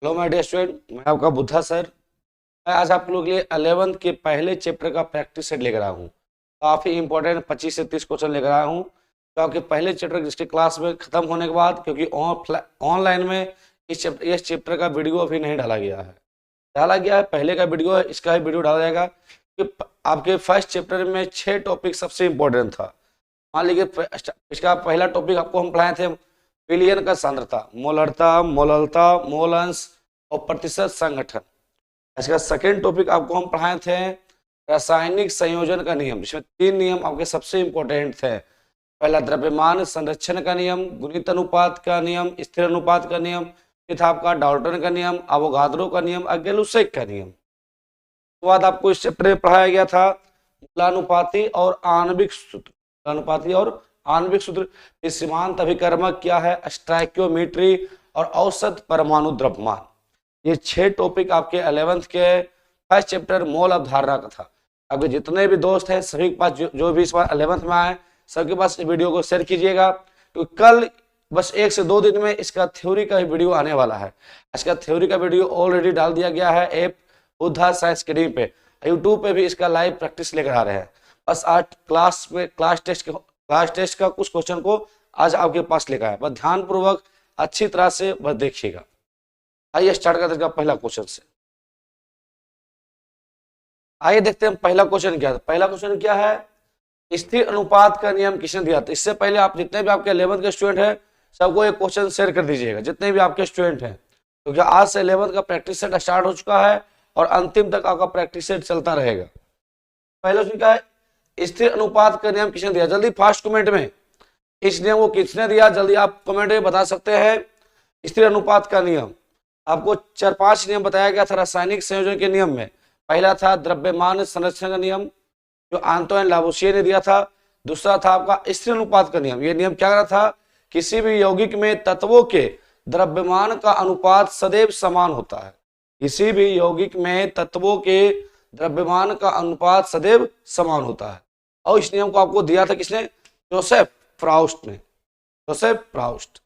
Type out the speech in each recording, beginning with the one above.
Hello my dear student, मैं आपका Buddha sir. मैं आज आप लोगों के लिए 11th के पहले चैप्टर का प्रैक्टिस सेट लेकर आया हूँ। काफ़ी इंपॉर्टेंट 25 से 30 क्वेश्चन लेकर आया हूँ, जो आपके पहले चैप्टर जिसके क्लास में खत्म होने के बाद, क्योंकि ऑनलाइन में इस चैप्टर का वीडियो अभी नहीं डाला गया है। पहले का वीडियो है, इसका ही वीडियो डाला जाएगा। कि आपके फर्स्ट चैप्टर में 6 टॉपिक सबसे इम्पोर्टेंट था। मान लीजिए इसका पहला टॉपिक आपको हम पढ़ाए थे विलयन का सांद्रता, मोलरता, मोललता, मोल अंश और प्रतिशत संगठन। इसका सेकेंड टॉपिक आपको हम पढ़ाए थे रासायनिक संयोजन का नियम, जिसमें 3 नियम आपके सबसे इंपॉर्टेंट थे। पहला द्रव्यमान संरक्षण का नियम, गुणित अनुपात का नियम, स्थिर अनुपात का नियम, फिर था आपका डाल्टन का नियम, अवोगाद्रो का नियम, गैलुसेक का नियम। उसके बाद आपको इस चैप्टर में पढ़ाया गया था मूलानुपाती और आणविक सूत्र। मूलानुपाती और आणविक सूत्र, सीमांत अभिकर्मक क्या है, स्टोइकियोमेट्री और औसत परमाणु द्रव्यमान। ये 6 टॉपिक आपके 11th के फर्स्ट चैप्टर मोल अवधारणा का था। आपके जितने भी दोस्त हैं सभी के पास जो भी इस बार 11th में आए, सबके पास इस वीडियो को शेयर कीजिएगा। तो कल बस 1 से 2 दिन में इसका थ्योरी का वीडियो आने वाला है। इसका थ्योरी का वीडियो ऑलरेडी डाल दिया गया है ऐप बुद्धा साइंस अकेडमी पे। यूट्यूब पे भी इसका लाइव प्रैक्टिस लेकर आ रहे हैं। बस आज क्लास टेस्ट का कुछ क्वेश्चन को आज आपके पास लेकर आया, बस ध्यान पूर्वक अच्छी तरह से बस देखिएगा। आइए स्टार्ट करते हैं पहला क्वेश्चन से। आइए देखते हैं पहला क्वेश्चन क्या है। पहला क्वेश्चन क्या है, स्थिर अनुपात का नियम किसने दिया था। इससे पहले आप जितने भी आपके 11th के स्टूडेंट हैं सबको एक क्वेश्चन शेयर कर दीजिएगा, जितने भी आपके स्टूडेंट हैं, क्योंकि आज से 11th का प्रैक्टिस सेट स्टार्ट हो चुका है और अंतिम तक आपका प्रैक्टिस सेट चलता रहेगा। पहला क्वेश्चन क्या है, स्थिर अनुपात का नियम किसने दिया। जल्दी फास्ट कमेंट में इस नियम को किसने दिया, जल्दी आप कमेंट में बता सकते हैं। स्थिर अनुपात का नियम आपको 4-5 नियम बताया गया था रासायनिक संयोजन के नियम में। पहला था द्रव्यमान संरक्षण का नियम, जो आंतोइन लावोसिए ने दिया था। दूसरा था आपका स्थिर अनुपात का नियम। यह नियम क्या करा था, किसी भी यौगिक में तत्वों के द्रव्यमान का अनुपात सदैव समान होता है। किसी भी यौगिक में तत्वों के द्रव्यमान का अनुपात सदैव समान होता है। और इस नियम को आपको दिया था किसने, जोसेफ प्राउस्ट ने। Joseph Proust.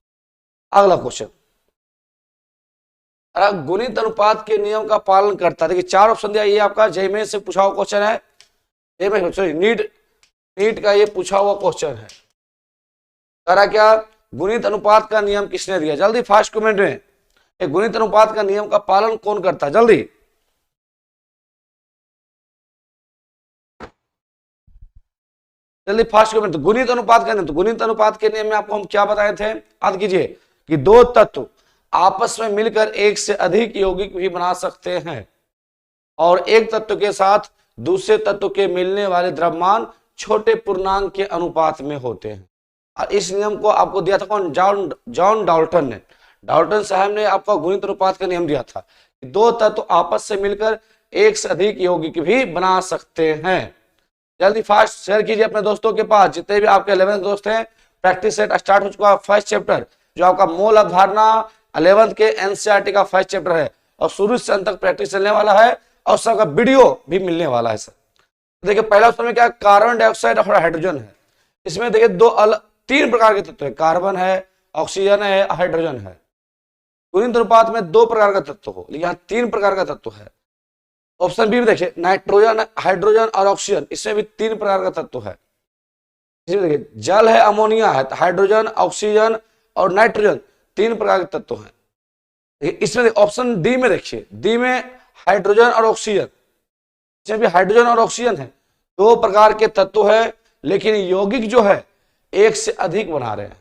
अगला क्वेश्चन, गुणित अनुपात के नियम का पालन करता है। देखिए 4 ऑप्शन दिया, ये आपका जेईई से पूछा हुआ क्वेश्चन है। सॉरी नीट का ये पूछा हुआ क्वेश्चन है। करा क्या, गुणित अनुपात का नियम किसने दिया। जल्दी फास्ट कमेंट में गुणित अनुपात का नियम का पालन कौन करता है, जल्दी जल्दी फास्ट कमेंट। तो गुणित अनुपात का नियम, तो गुणित अनुपात के नियम में आपको हम क्या बताए थे, याद कीजिए कि 2 तत्व आपस में मिलकर एक से अधिक यौगिक भी बना सकते हैं और एक तत्व के साथ दूसरे तत्व के मिलने वाले द्रव्यमान छोटे पूर्णांक के अनुपात में होते हैं। और इस नियम को आपको दिया था कौन, जॉन डाल्टन ने। डाल्टन साहब ने आपका गुणित अनुपात का नियम दिया था कि 2 तत्व आपस से मिलकर एक से अधिक यौगिक भी बना सकते हैं। जल्दी फास्ट शेयर कीजिए अपने दोस्तों के पास, जितने भी आपके 11th दोस्त हैं। प्रैक्टिस सेट स्टार्ट हो चुका है। फर्स्ट चैप्टर जो आपका मोल अवधारणा 11th के एनसीईआरटी का फर्स्ट चैप्टर है और शुरू से अंत तक प्रैक्टिस चलने वाला है और सबका वीडियो भी मिलने वाला है सर। देखिए पहला ऑप्शन में क्या, कार्बन डाइऑक्साइड और हाइड्रोजन है। इसमें देखिए 3 प्रकार के तत्व है, कार्बन है, ऑक्सीजन है, हाइड्रोजन है। गुणित अनुपात में 2 प्रकार का तत्व हो, लेकिन यहाँ 3 प्रकार का तत्व है। ऑप्शन बी में देखिए नाइट्रोजन, हाइड्रोजन और ऑक्सीजन, इसमें भी 3 प्रकार का तत्व है। इसमें देखिए जल है, अमोनिया है, हाइड्रोजन, ऑक्सीजन और नाइट्रोजन 3 प्रकार के तत्व हैं। इसमें ऑप्शन डी में देखिए, डी में हाइड्रोजन और ऑक्सीजन, इसमें भी हाइड्रोजन और ऑक्सीजन है, 2 प्रकार के तत्व है, लेकिन यौगिक जो है एक से अधिक बना रहे हैं।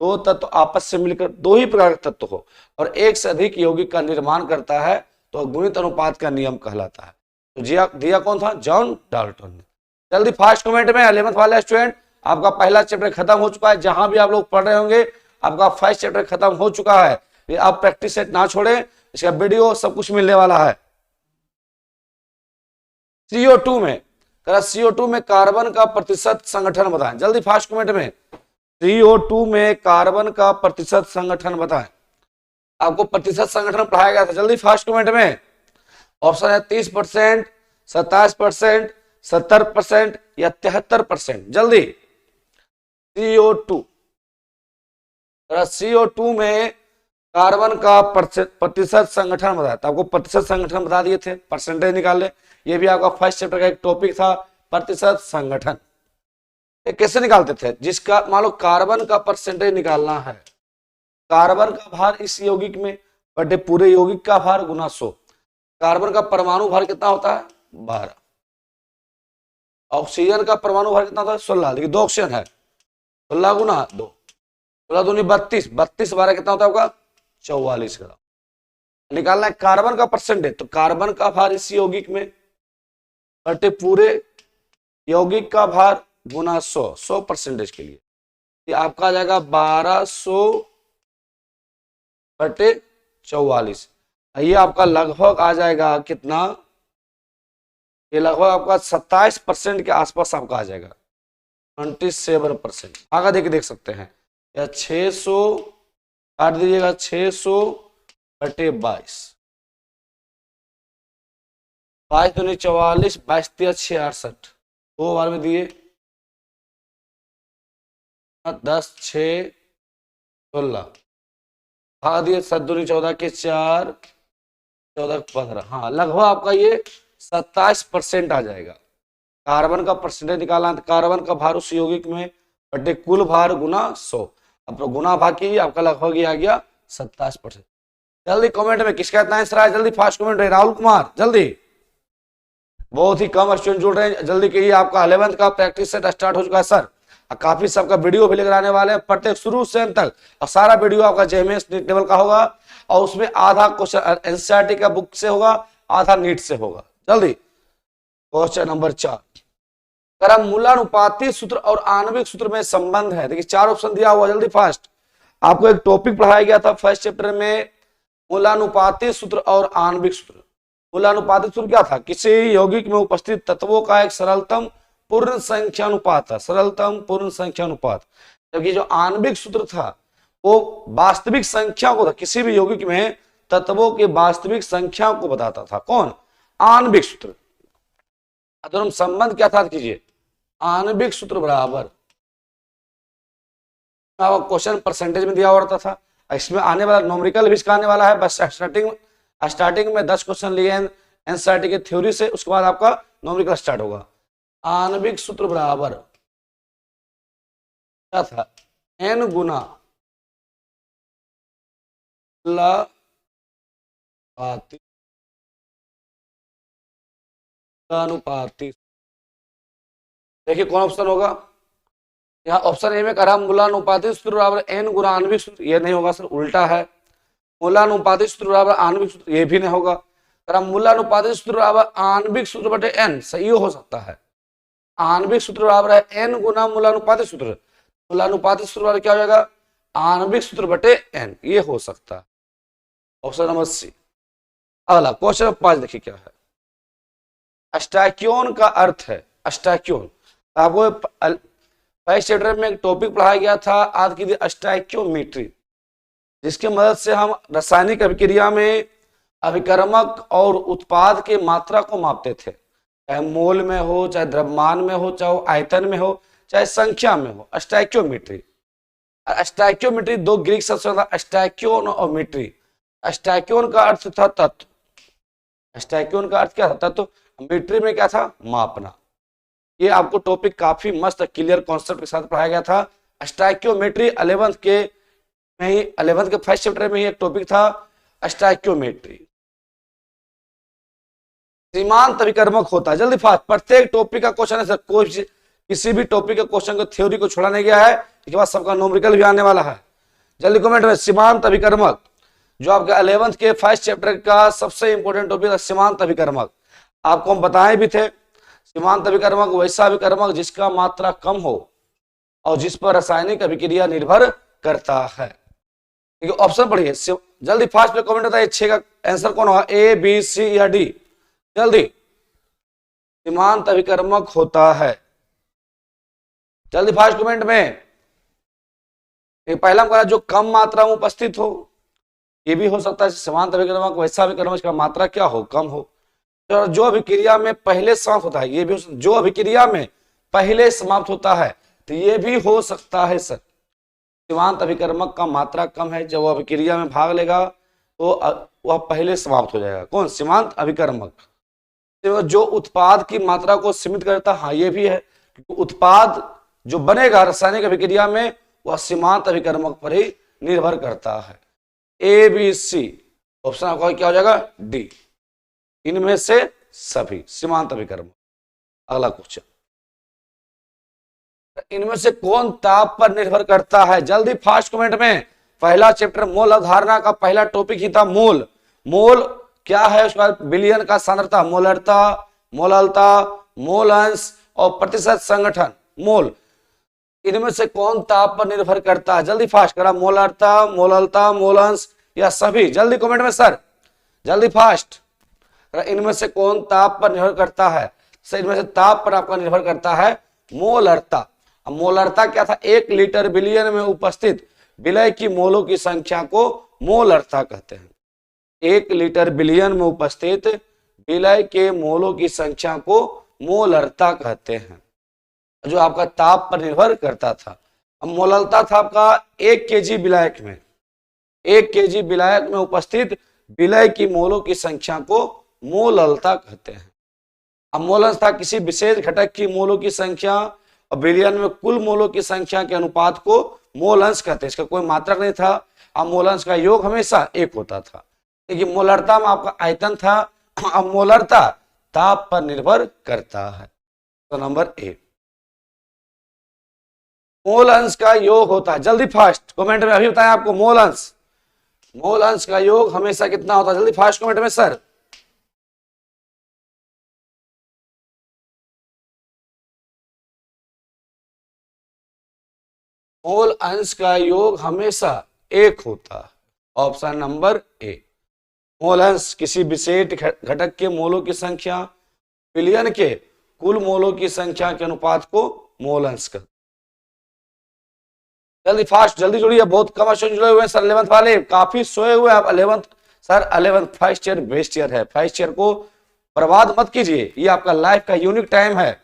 2 तत्व आपस से मिलकर 2 ही प्रकार के तत्व हो और एक से अधिक यौगिक का निर्माण करता है, तो गुणित अनुपात का नियम कहलाता है। तो दिया कौन था, जॉन डाल्टन ने। जल्दी फास्ट कमेंट में 11th वाले स्टूडेंट, आपका पहला चैप्टर खत्म हो चुका है। जहां भी आप लोग पढ़ रहे होंगे आपका फर्स्ट चैप्टर खत्म हो चुका है। ये आप प्रैक्टिस सेट ना छोड़ें, इसका वीडियो सब कुछ मिलने वाला है। CO2 में CO2 में कार्बन का प्रतिशत संगठन बताएं। जल्दी फास्ट कमेंट में CO2 में कार्बन का प्रतिशत संगठन बताएं। आपको प्रतिशत संगठन पढ़ाया गया था। जल्दी फास्ट कमेंट में ऑप्शन है 30%, 27%, 70% या 73%। जल्दी CO2 में कार्बन का प्रतिशत संगठन बताया, तो आपको प्रतिशत संगठन बता दिए थे, परसेंटेज निकाल ले। ये भी आपका फर्स्ट चैप्टर का एक टॉपिक था, प्रतिशत संगठन। ये कैसे निकालते थे, जिसका मान लो कार्बन का परसेंटेज निकालना है, कार्बन का भार इस यौगिक में बटे पूरे यौगिक का भार गुना 100। कार्बन का परमाणु भार कितना होता है 12, ऑक्सीजन का परमाणु भार कितना होता है 16, देखिए 2 ऑक्सीजन है, 16 गुना 2, 16 दूनी 32, 32 12 कितना होता है आपका 44 ग्राम। निकालना है कार्बन का परसेंटेज, तो कार्बन का भार इस यौगिक में बटे पूरे यौगिक का भार गुना 100 परसेंटेज के लिए, ये आपका आ जाएगा 1200 बटे 44। ये आपका लगभग आ जाएगा कितना, ये लगभग आपका 27% के आसपास आपका आ जाएगा, 27%। आगे देख सकते हैं, या 600 काट दीजिएगा, 600 बटे 22, 22 दूनी 44, 22 तिया 66, 2 बार में दिए 10 6 16, भाग दिए 7 दूनी 14 के 4, 14 15, हाँ लगभग आपका ये 27% आ जाएगा। कार्बन का परसेंटेज निकालना, कार्बन का भार उस यौगिक में बटे कुल भार गुना 100, अब तो गुना भाग की आपका लगभग ये आ गया 27%। जल्दी कमेंट में किसका इतना आंसर आया, जल्दी फास्ट कमेंट है, राहुल कुमार जल्दी, बहुत ही कम स्टूडेंट जुड़ रहे हैं, जल्दी कीजिए। आपका 11th का प्रैक्टिस सेट स्टार्ट हो चुका है सर, काफी सबका वीडियो भी लेकर आने वाले हैं, प्रत्येक शुरू से अंत तक, और सारा वीडियो आपका जेएमएस टेबल का होगा, और उसमें आधा क्वेश्चन एनसीईआरटी का बुक से होगा, आधा नीट से होगा। जल्दी क्वेश्चन नंबर 4, अगर मूलानुपाती सूत्र और आणविक सूत्र में संबंध है, देखिए 4 ऑप्शन दिया हुआ, जल्दी फास्ट। आपको एक टॉपिक पढ़ाया गया था फर्स्ट चैप्टर में, मूलानुपाती सूत्र और आणविक सूत्र। मूलानुपाती सूत्र क्या था, किसी यौगिक में उपस्थित तत्वों का एक सरलतम पूर्ण संख्यानुपात था, सरलतम पूर्ण संख्यानुपात। जबकि जो आणविक सूत्र था वो वास्तविक संख्या को था, किसी भी यौगिक में तत्वों की वास्तविक संख्या को बताता था, कौन, आणविक सूत्र। तो हम संबंध क्या था कीजिए, आणविक सूत्र बराबर, क्वेश्चन परसेंटेज में दिया हुआ रहता था, इसमें आने वाला न्यूमेरिकल भी इसका आने वाला है, बस स्टार्टिंग में 10 क्वेश्चन लिए एनसीईआरटी के थ्योरी से, उसके बाद आपका न्यूमेरिकल स्टार्ट होगा। आणविक सूत्र बराबर क्या था, n गुना मूलानुपाती। देखिए कौन ऑप्शन होगा, यहाँ ऑप्शन ए में करा मूलानुपाती सूत्र बराबर n गुना आणविक सूत्र, ये नहीं होगा सर, उल्टा है। मूलानुपाती सूत्र बराबर आणविक सूत्र, ये भी नहीं होगा। करा मूलानुपाती सूत्र बराबर आणविक सूत्र बटे n, सही हो सकता है। आणविक सूत्र बराबर है n गुना मूलानुपाती सूत्र, मूलानुपाती सूत्र बराबर क्या हो जाएगा, आणविक सूत्र बटे n, ये हो सकता है। Option number C. अगला क्वेश्चन नंबर 5 देखिए क्या है, स्टैक्योन का अर्थ है, स्टैक्योन आपको फर्स्ट चैप्टर में एक टॉपिक पढ़ाया गया था, आज की स्टैक्योमेट्री, जिसकी मदद से हम रासायनिक अभिक्रिया में अभिकर्मक और उत्पाद के मात्रा को मापते थे, चाहे मोल में हो, चाहे द्रव्यमान में हो, चाहे आयतन में हो, चाहे संख्या में हो। स्टैक्योमेट्री, स्टैक्योमेट्री 2 ग्रीक शब्द था, स्टैक्योन और मीट्री। स्टैक्योन का अर्थ था तत्व, स्टैक्योन का अर्थ क्या था, तत्व। मीट्री में क्या था, मापना। ये आपको टॉपिक काफी मस्त क्लियर कॉन्सेप्ट के साथ पढ़ाया गया था। स्टैक्योमेट्री 11th के फर्स्ट चैप्टर में ही एक टॉपिक था, स्टैक्योमेट्री। सीमांत अभिकर्मक होता है, जल्दी फास्ट, प्रत्येक टॉपिक का क्वेश्चन है सर, कोई किसी भी टॉपिक के क्वेश्चन को थ्योरी को छोड़ा नहीं गया है, इसके बाद सबका न्यूमेरिकल भी आने वाला है। जल्दी कमेंट में सीमांत अभिकर्मक, जो आपके 11th के फर्स्ट चैप्टर का सबसे इंपॉर्टेंट टॉपिक है सीमांत अभिकर्मक। आपको हम बताए भी थे, सीमांत अभिकर्मक वैसा अभिकर्मक जिसका मात्रा कम हो और जिस पर रासायनिक अभिक्रिया निर्भर करता है। ऑप्शन पढ़िए जल्दी फास्ट में, कमेंट बताइए 6 का आंसर कौन होगा, ए बी सी या डी। जल्दी, सीमांत अभिकर्मक होता है, जल्दी फास्ट कमेंट में। पहला कहा जो कम मात्रा में उपस्थित हो, ये भी हो सकता है सीमांत अभिकर्मक वैसा अभिकर्मक जिसका मात्रा क्या हो, कम हो। जो अभिक्रिया में पहले समाप्त होता है, ये भी जो अभिक्रिया में पहले समाप्त होता है, तो ये भी हो सकता है सर। सीमांत अभिकर्मक का मात्रा कम है, जब वह अभिक्रिया में भाग लेगा तो वह पहले समाप्त हो जाएगा। कौन? सीमांत अभिकर्मक। तो जो उत्पाद की मात्रा को सीमित करता, हाँ ये भी है, क्योंकि उत्पाद जो बनेगा रासायनिक अभिक्रिया में वह सीमांत अभिकर्मक पर ही निर्भर करता है। ए बी सी ऑप्शन आपका क्या हो जाएगा? डी, इनमें से सभी सीमांत अभिकर्मक। अगला क्वेश्चन, इनमें से कौन ताप पर निर्भर करता है? जल्दी फास्ट कमेंट में। पहला चैप्टर मोल अवधारणा का पहला टॉपिक ही था मोल। मोल क्या है? उसका बिलियन का सांद्रता, मोलरता, मोललता, मोल अंश और प्रतिशत संगठन। मोल, इनमें से कौन ताप पर निर्भर करता है? जल्दी फास्ट करा। मोलरता, मोललता, मोल अंश या सभी? जल्दी कमेंट में सर, जल्दी फास्ट। इनमें से कौन ताप पर निर्भर करता है? सर इनमें से ताप पर आपका निर्भर करता है मोलरता। अब मोलरता क्या था? 1 लीटर बिलियन में उपस्थित विलय की मोलों की संख्या को मोलरता कहते हैं। 1 लीटर बिलियन में उपस्थित विलय के मोलों की संख्या को मोलरता कहते हैं, जो आपका ताप पर निर्भर करता था। अब मोललता था आपका 1 केजी विलायक में, 1 केजी विलायक में उपस्थित विलय की मोलों की संख्या को मोललता कहते हैं। अब मोल अंश था किसी विशेष घटक की मोलों की संख्या और बिलियन में कुल मोलों की संख्या के अनुपात को मोल अंश कहते हैं। इसका कोई मात्रक नहीं था। अब मोल अंश का योग हमेशा 1 होता था। लेकिन मोलरता में आपका आयतन था। अब मोलरता ताप पर निर्भर करता है। तो नंबर ए, मोल अंश का योग होता है। जल्दी फास्ट कमेंट में अभी बताएं आपको। मोल अंश का योग हमेशा कितना होता है? जल्दी फास्ट कमेंट में सर। मोल अंश का योग हमेशा 1 होता है। ऑप्शन नंबर ए, मोल अंश किसी विशेष घटक के मोलों की संख्या बिलियन के कुल मोलों की संख्या के अनुपात को मोल अंश का। जल्दी फास्ट, जल्दी जुड़िए। बहुत कम जुड़े हुए हैं सर 11th वाले, काफी सोए हुए आप 11th। Sir 11th first year best year है। फर्स्ट ईयर को बर्बाद मत कीजिए, ये आपका लाइफ का यूनिक टाइम है।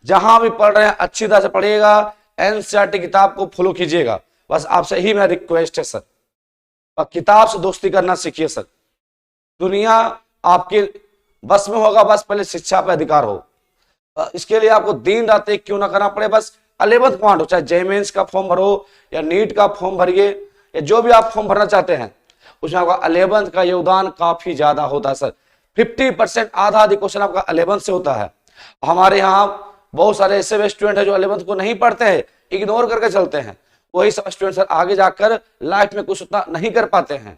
जहां भी पढ़ रहे हैं अच्छी तरह से पढ़िएगा, एनसीईआरटी किताब को फॉलो कीजिएगा। बस आपसे ही मेरा रिक्वेस्ट है सर, और किताब से दोस्ती करना सीखिए सर। दुनिया आपके बस में होगा, बस पहले शिक्षा पर अधिकार हो। इसके लिए आपको दिन रात एक क्यों ना करना पड़े, बस 11th पॉइंट हो, चाहे जेई मेंस का फॉर्म भरो या नीट का फॉर्म भरिए या जो भी आप फॉर्म भरना चाहते हैं, उसमें आपका 11th का योगदान काफी ज्यादा होता है सर। 50% आधा अधिक क्वेश्चन आपका 11th से होता है। हमारे यहाँ बहुत सारे ऐसे स्टूडेंट हैं जो 11th को नहीं पढ़ते हैं, इग्नोर करके चलते हैं। वही सब स्टूडेंट सर आगे जाकर लाइफ में कुछ उतना नहीं कर पाते हैं।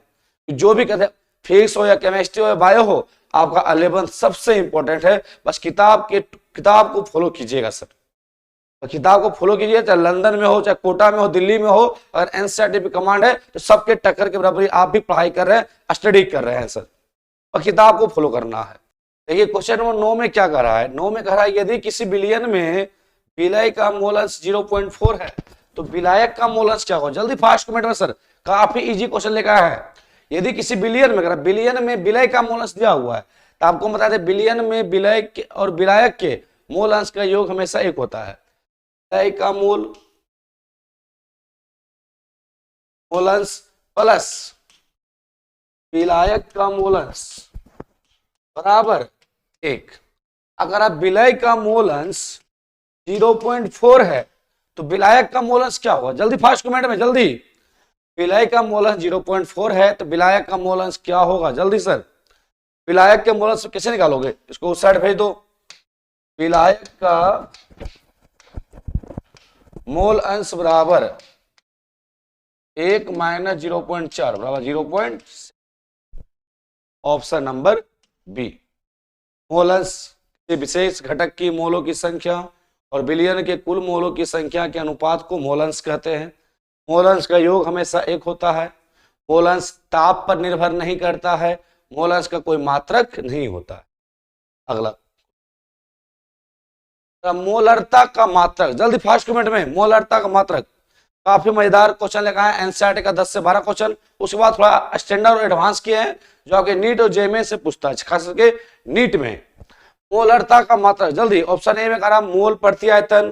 जो भी कहते हैं, फिजिक्स हो या केमिस्ट्री हो या बायो हो, आपका 11th सबसे इंपॉर्टेंट है। बस किताब को फॉलो कीजिएगा सर। तो किताब को फॉलो कीजिए, चाहे लंदन में हो, चाहे कोटा में हो, दिल्ली में हो। अगर एनसीईआरटी पे कमांड है तो सबके टक्कर के बराबरी आप भी पढ़ाई कर रहे हैं, स्टडी कर रहे हैं सर, और किताब को फॉलो करना है। देखिए क्वेश्चन नंबर 9 में क्या कह रहा है? 9 में कह रहा है यदि किसी बिलियन में विलय का मोल अंश 0.4 है तो विलायक का मोल अंश क्या होगा? जल्दी फास्ट कमेंट में सर, काफी इजी क्वेश्चन लेकर आया है। यदि किसी बिलियन में, बिलियन में विलय का मोल अंश दिया हुआ है तो आपको बता दें बिलियन में विलय और विलायक के मोल अंश का योग हमेशा 1 होता है। विलय का मोल अंश प्लस विलायक का मोल अंश बराबर 1। अगर आप विलय का मोल अंश 0.4 है तो विलायक का मोल अंश क्या होगा? जल्दी फास्ट कमेंट में, जल्दी। विलय का मोल अंश 0.4 है तो विलायक का मोल अंश क्या होगा? जल्दी सर, विलायक के मोल अंश कैसे निकालोगे? इसको उस साइड भेज दो। विलायक का मोल अंश बराबर 1 - 0.4 बराबर 0.6। ऑप्शन नंबर बी, मोल अंश के विशेष घटक की मोलों की संख्या और बिलियन के कुल मोलों की संख्या के अनुपात को मोल अंश कहते हैं। मोल अंश का योग हमेशा 1 होता है। मोल अंश ताप पर निर्भर नहीं करता है। मोल अंश का कोई मात्रक नहीं होता है। अगला, मोलरता का मात्रक, जल्दी फास्ट कमेंट में। मोलरता का मात्रक काफी मजेदार क्वेश्चन लेकर आए एनसीईआरटी का 10 से 12 क्वेश्चन। उसके बाद थोड़ा स्टैंडर्ड और एडवांस किए हैं जो आपके नीट और जेईई से पूछता है, खास करके नीट में। मोलरता का मात्रक, जल्दी। ऑप्शन ए में कह रहा मोल प्रति आयतन,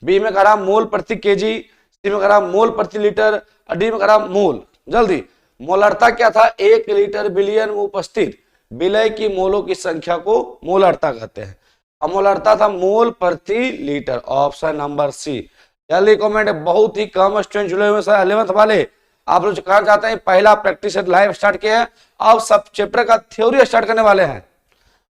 बी में कह रहा मोल प्रति केजी, सी में कह रहा मोल प्रति लीटर, और डी में करा मोल। जल्दी, मोलरता क्या था? 1 लीटर बिलियन में उपस्थित विलय की मोलों की संख्या को मोलरता कहते हैं। अमोलरता था मोल प्रति लीटर, ऑप्शन नंबर सी। जल्दी कमेंट, बहुत ही कम स्टूडेंट जुड़े हुए सर 11th वाले। आप लोग कहना चाहते हैं पहला प्रैक्टिस लाइव स्टार्ट किया है, अब सब चैप्टर का थ्योरी स्टार्ट करने वाले हैं।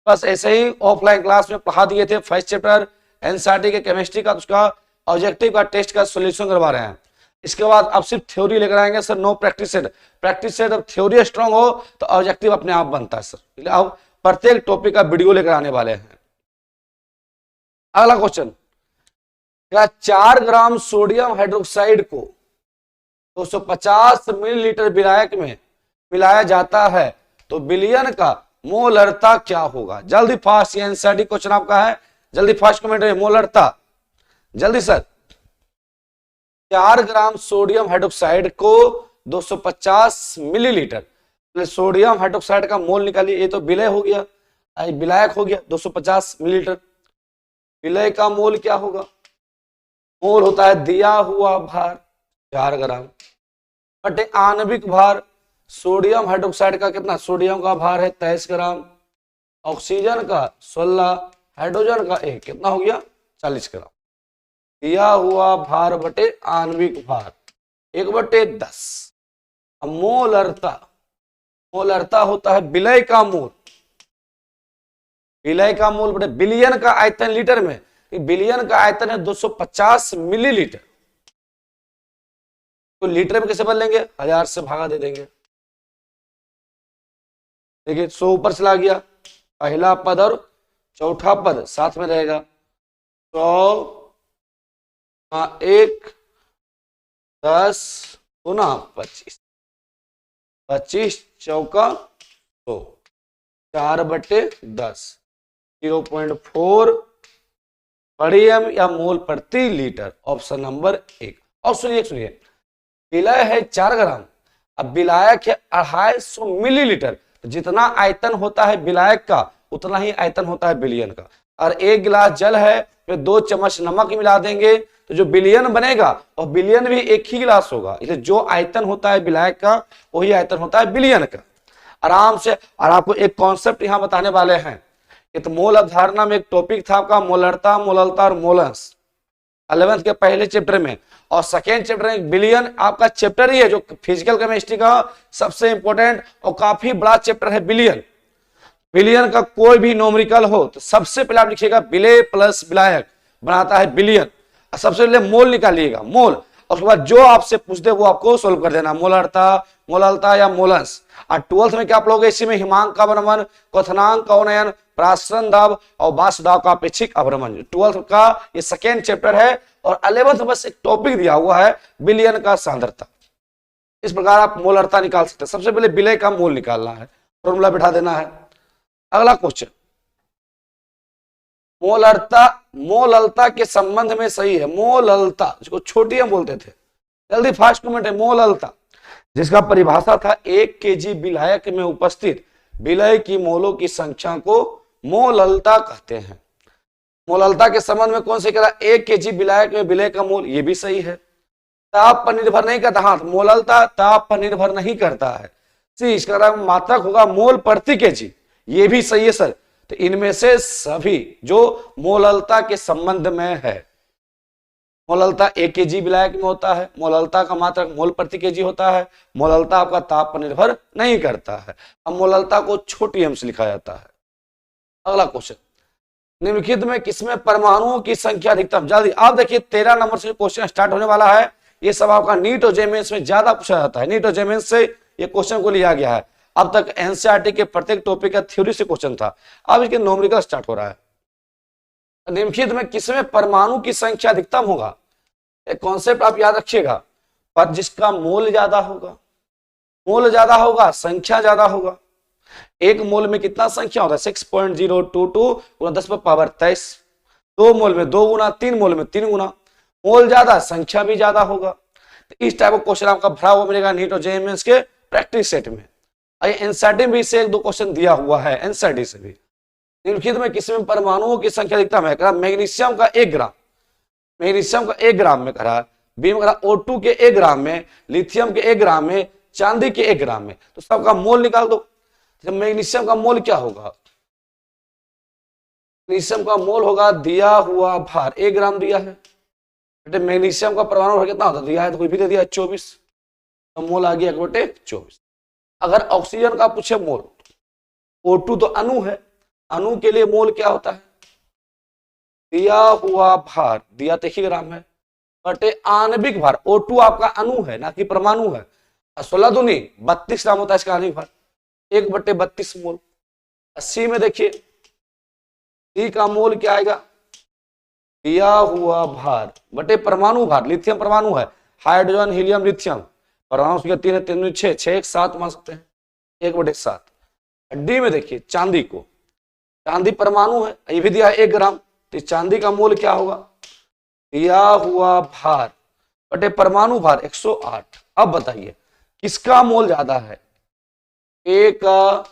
बस ऐसे ही ऑफलाइन क्लास में पढ़ा दिए थे फर्स्ट चैप्टर एनसीईआरटी के केमिस्ट्री का, उसका ऑब्जेक्टिव का टेस्ट का सॉल्यूशन करवा रहे हैं। इसके बाद अब सिर्फ थ्योरी लेकर आएंगे sir, know practice set. Practice set जब थ्योरी स्ट्रांग हो तो ऑब्जेक्टिव अपने आप बनता है सर। अब प्रत्येक टॉपिक का वीडियो लेकर आने वाले हैं। अगला क्वेश्चन, क्या 4 ग्राम सोडियम हाइड्रोक्साइड को 250 मिलीलीटर विलायक में मिलाया जाता है तो विलयन का मोलरता क्या होगा? जल्दी फास्ट, ये एनसीईआरटी क्वेश्चन आपका है, जल्दी फास्ट कमेंट है। मोलरता जल्दी सर, 4 ग्राम सोडियम हाइड्रोक्साइड को 250 मिलीलीटर, सोडियम हाइड्रोक्साइड का मोल निकालिए। ये तो विलय हो गया, विलायक हो गया 250 मिलीलीटर। विलय का मोल क्या होगा? मोल होता है दिया हुआ भार 4 ग्राम बटे आणविक भार। सोडियम हाइड्रोक्साइड का कितना? सोडियम का भार है 23 ग्राम, ऑक्सीजन का 16, हाइड्रोजन का 1, कितना हो गया? 40 ग्राम। दिया हुआ भार बटे आणविक भार 1/10। मोलरता, मोलरता होता है विलय का मोल। विलय का मोल बटे बिलियन का आयतन लीटर में, बिलियन का आयतन है 250 मिलीलीटर, तो लीटर में कैसे बदलेंगे? 1000 से भागा दे देंगे। देखिए 100 ऊपर चला गया, पहला पद और चौथा पद साथ में रहेगा। 100 1 10 गुना 25, 25 चौका 100, 4/10, 0.4 परियम या मोल प्रति लीटर, ऑप्शन नंबर 1। और सुनिए, विलय है 4 ग्राम, अब विलायक है 250 मिलीलीटर, जितना आयतन होता है विलायक का उतना ही आयतन होता है विलयन का। और 1 गिलास जल है, फिर 2 चम्मच नमक मिला देंगे तो जो विलयन बनेगा और विलयन भी एक ही गिलास होगा, इसलिए जो आयतन होता है विलायक का वही आयतन होता है विलयन का। आराम से। और आपको एक कॉन्सेप्ट यहां बताने वाले हैं, तो मोल अवधारणा में एक टॉपिक था आपका मोलरता, मोललता और मोलस 11th के पहले चैप्टर में, और सेकेंड चैप्टर में विलयन आपका चैप्टर ही है जो फिजिकल केमिस्ट्री का सबसे इंपॉर्टेंट और काफी बड़ा चैप्टर है विलयन। विलयन का कोई भी न्यूमेरिकल हो तो सबसे पहले आप लिखिएगा विलय प्लस विलायक बनाता है विलयन। सबसे पहले मोल निकालिएगा, मोल, और उसके बाद जो आपसे पूछते वो आपको सोल्व कर देना, मोलरता, मोललता या मोलस। और 12th में क्या आप लोग इसी में हिमांक का अवनमन, क्वथनांक का उन्नयन, प्रासरण दाब और बाष्प दाब का अपेक्षिक अवनमन, 12th का ये सेकेंड चैप्टर है। और 11th बस एक टॉपिक दिया हुआ है विलयन का सांद्रता। इस प्रकार आप मोलरता निकाल सकते हैं। सबसे पहले विलय का मोल निकालना है, फॉर्मूला बिठा देना है। अगला क्वेश्चन, मोलरता मोललता के संबंध में सही है। मोललता जिसको छोटी हम बोलते थे, जल्दी फास्ट कमेंट है। मोललता जिसका परिभाषा था 1 केजी विलायक में उपस्थित विलय की मोलों की संख्या को मोललता कहते हैं। मोललता के संबंध में कौन से कह रहा? 1 केजी विलायक में विलय का मोल, ये भी सही है। ताप पर निर्भर नहीं करता, हाँ मोललता ताप पर निर्भर नहीं करता है। सी इसका मात्रक होगा मोल प्रति केजी, ये भी सही है सर। तो इनमें से सभी जो मोललता के संबंध में है, मोललता 1 केजी विलायक में होता है, मोललता का मात्रक मोल प्रति केजी होता है, मोललता आपका ताप पर निर्भर नहीं करता है। अब मोललता को छोटी एम से लिखा जाता है। अगला क्वेश्चन, निम्नलिखित में किसमें परमाणुओं की संख्या अधिकतम? जल्दी आप देखिए 13 नंबर से क्वेश्चन स्टार्ट होने वाला है। ये सब आपका नीट और जेमेंस में ज्यादा पूछा जाता है, नीट और जेमेंस से ये क्वेश्चन को लिया गया है। अब तक एनसीईआरटी के प्रत्येक टॉपिक का थ्योरी से क्वेश्चन था, अब इसके न्यूमेरिकल स्टार्ट हो रहा है। निम्नलिखित में किसमें परमाणु की संख्या अधिकतम होगा? एक कॉन्सेप्ट आप याद रखिएगा, पर जिसका मोल ज्यादा होगा, मोल ज्यादा होगा संख्या ज्यादा होगा। 1 मोल में कितना संख्या होता है? 6.022 × 10⁻23। 2 मोल में 2 गुना, 3 मोल में 3 गुना। मोल ज्यादा संख्या भी ज्यादा होगा। तो इस टाइप का क्वेश्चन आपका भरा हुआ मिलेगा नीट और जेईई के प्रैक्टिस सेट में। एनसीईआरटी में इससे 1-2 क्वेश्चन दिया हुआ है, एनसीईआरटी से भी। निम्नलिखित में किसमें परमाणुओं की संख्या अधिकतम है? मैग्नीशियम का 1 ग्राम, मैग्नीशियम का 1 ग्राम में करा बी में O2 के 1 ग्राम में, लिथियम के 1 ग्राम में, चांदी के 1 ग्राम में, तो सबका मोल निकाल दो। तो मैग्नीशियम का मोल क्या होगा? मैग्नीशियम का मोल होगा दिया हुआ भार, 1 ग्राम दिया है। बेटे मैग्नीशियम का परमाणु भार कितना होता दिया है, तो कोई भी दे दिया 24, तो मोल आ गया 1/24। अगर ऑक्सीजन का पूछे मोल, O2 तो अणु है, अणु के लिए मोल क्या होता है? दिया हुआ भार, दिया तो 1 ग्राम है, बटे आणविक भार। O2 आपका अणु है ना कि परमाणु है, 16 दूनी 32 ग्राम होता है इसका आणविक भार, 1/32 मोल। 80 में देखिए डी का मोल क्या आएगा? दिया हुआ भार बटे परमाणु भार, लिथियम परमाणु है, हाइड्रोजन हीलियम लिथियम परमाणु संख्या 3 है, 3 6 6 1 7 मान सकते हैं, 1/7। डी में देखिए चांदी को, चांदी परमाणु है, ये भी दिया है 1 ग्राम, तो चांदी का मोल क्या होगा? दिया हुआ भार बटे परमाणु भार 108। अब बताइए किसका मोल ज्यादा है? ए का,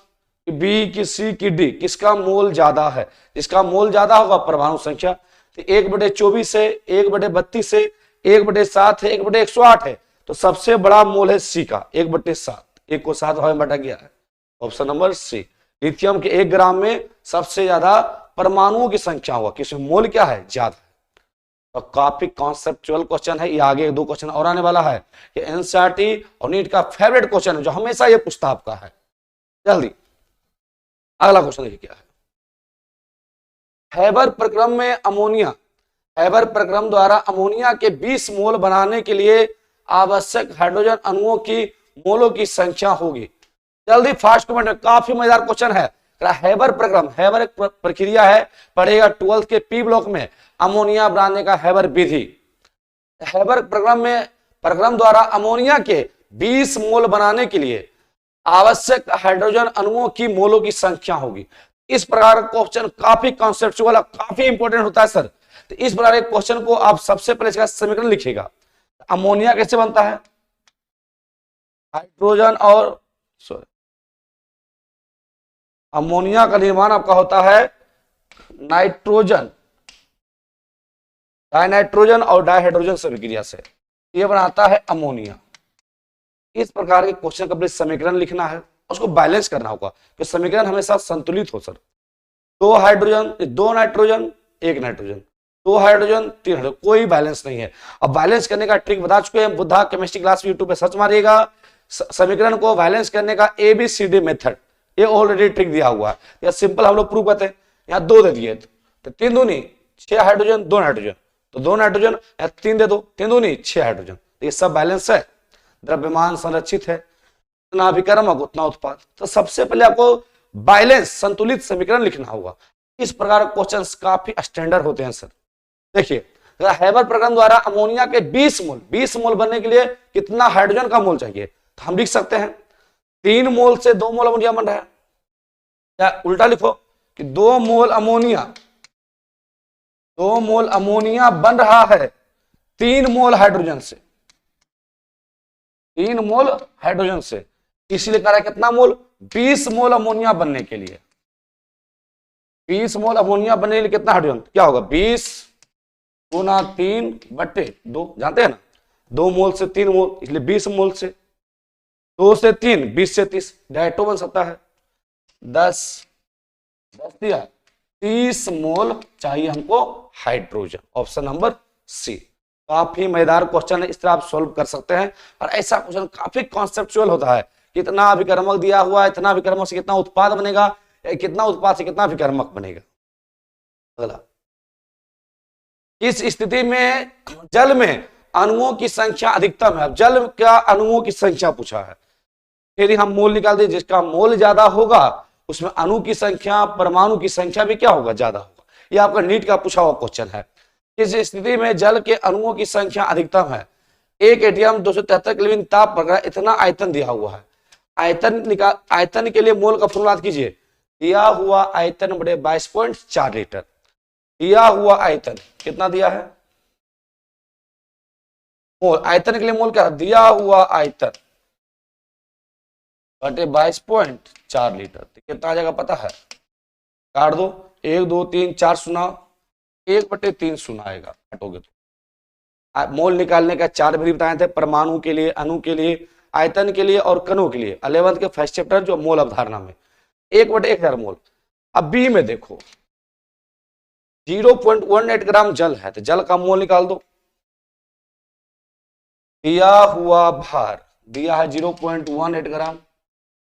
बी की, सी की, डी, किसका मोल ज्यादा है? जिसका मोल ज्यादा होगा परमाणु संख्या, तो 1/24 है, 1/32 है, 1/7 है, 1/108 है, तो सबसे बड़ा मोल है सी का 1/7, 1 को 7 भाग में बांटा गया है, ऑप्शन नंबर सी। लिथियम के 1 ग्राम में सबसे ज्यादा परमाणुओं की संख्या होगा, किसमें मोल क्या है? ज्यादा। तो काफी कॉन्सेप्चुअल क्वेश्चन है ये, आगे 2 क्वेश्चन और आने वाला है, ये एनसीईआरटी और नीट का फेवरेट क्वेश्चन है जो हमेशा ये पूछता आपका है। जल्दी अगला क्वेश्चन देखिए क्या है। हैबर प्रक्रम में अमोनिया, हैबर प्रक्रम द्वारा अमोनिया के 20 मोल बनाने के लिए आवश्यक हाइड्रोजन अणुओं की मोलों की संख्या होगी। जल्दी फास्ट कमेंट में, काफी मजेदार क्वेश्चन है। हैबर प्रक्रम, हैबर एक प्रक्रिया है, पढ़ेगा 12th के पी ब्लॉक में, अमोनिया बनाने का हैबर विधि। हैबर प्रक्रम में, प्रक्रम द्वारा अमोनिया के 20 मोल बनाने के लिए आवश्यक हाइड्रोजन अणुओं की मोलों की संख्या होगी। इस प्रकार का क्वेश्चन काफी कॉन्सेप्चुअल, काफी इंपॉर्टेंट होता है सर। तो इस प्रकार के क्वेश्चन को आप सबसे पहले इसका समीकरण लिखिएगा। अमोनिया कैसे बनता है? हाइड्रोजन और अमोनिया का निर्माण आपका होता है नाइट्रोजन, डाइनाइट्रोजन और डाइहाइड्रोजन से विक्रिया से, यह बनाता है अमोनिया। इस प्रकार के क्वेश्चन का समीकरण लिखना है, उसको बैलेंस करना होगा कि समीकरण हमेशा संतुलित हो sir. 2 hydrogen, 2 nitrogen, 1 nitrogen, 2 hydrogen, 3 hydrogen, कोई बैलेंस नहीं है। अब बैलेंस करने का ट्रिक बता चुके हैं, बुद्धा केमिस्ट्री क्लास यूट्यूब पे सर्च मारिएगा, समीकरण को बैलेंस करने का ABCD मेथड, ये ऑलरेडी ट्रिक दिया हुआ है, या सिंपल हम लोग प्रूव करते हैं। यहाँ 2 दे दिए तो 3 दूनी 6 हाइड्रोजन, 2 नाइट्रोजन, तो 2 नाइट्रोजन, या 3 दे दो, 3 दूनी 6 हाइड्रोजन, ये सब बैलेंस है, द्रव्यमान संरक्षित है, जितना अभिकर्मक उतना उत्पाद। तो सबसे पहले आपको बैलेंस, संतुलित समीकरण लिखना होगा। इस प्रकार क्वेश्चन काफी स्टैंडर्ड होते हैं सर। देखिए हैबर प्रक्रम द्वारा अमोनिया के 20 मोल बनने के लिए कितना हाइड्रोजन का मोल चाहिए, तो हम लिख सकते हैं 3 मोल से 2 मोल अमोनिया बन रहा है, या उल्टा लिखो कि 2 मोल अमोनिया, 2 मोल अमोनिया बन रहा है 3 मोल हाइड्रोजन से, 3 मोल हाइड्रोजन से, इसलिए कह रहा है कितना मोल? 20 मोल अमोनिया बनने के लिए, 20 मोल अमोनिया बनने के लिए कितना हाइड्रोजन? क्या होगा? 20 गुना 3/2, जानते हैं ना, 2 मोल से 3 मोल, इसलिए 20 मोल से 2 से 3, 20 से 30, डायटो बन सकता है। 10 दिया, 30 मोल चाहिए हमको हाइड्रोजन, ऑप्शन नंबर सी। काफी मजेदार क्वेश्चन है, इस तरह आप सोल्व कर सकते हैं। और ऐसा क्वेश्चन काफी कॉन्सेप्चुअल होता है, कितना अभिकर्मक दिया हुआ है, इतना अभिकर्मक से कितना उत्पाद बनेगा, कितना उत्पाद से कितना अभिकर्मक बनेगा। अगला, इस स्थिति में जल में अणुओं की संख्या अधिकतम है। अब जल का अणुओं की संख्या पूछा है, यदि हम मोल निकाल दें, जिसका मोल ज्यादा होगा उसमें अणु की संख्या, परमाणु की संख्या भी क्या होगा? ज्यादा होगा। यह आपका नीट का पूछा हुआ क्वेश्चन है। इस स्थिति में जल के अणुओं की संख्या अधिकतम है। एक एटीएम 273 केल्विन ताप पर इतना आयतन दिया हुआ है। आयतन के लिए मोल का फॉर्मूला याद कीजिए, दिया हुआ आयतन बटे 22.4 लीटर। दिया हुआ आयतन कितना दिया है? मोल, आयतन के लिए मोल क्या? दिया हुआ आयतन बटे 22.4 लीटर, कितना आ जाएगा पता है? काट दो, 1 2 3 4 सुना, 1/3 सुना आएगा, काटोगे तो मोल निकालने का 4 विधि बताए थे, परमाणु के लिए, अणु के लिए, आयतन के लिए और कणों के लिए। 11th के फर्स्ट चैप्टर जो मोल अवधारणा में 1/1000 मोल। अब बी में देखो 0.18 ग्राम जल है, तो जल का मोल निकाल दो। दिया हुआ भार दिया है 0.18 ग्राम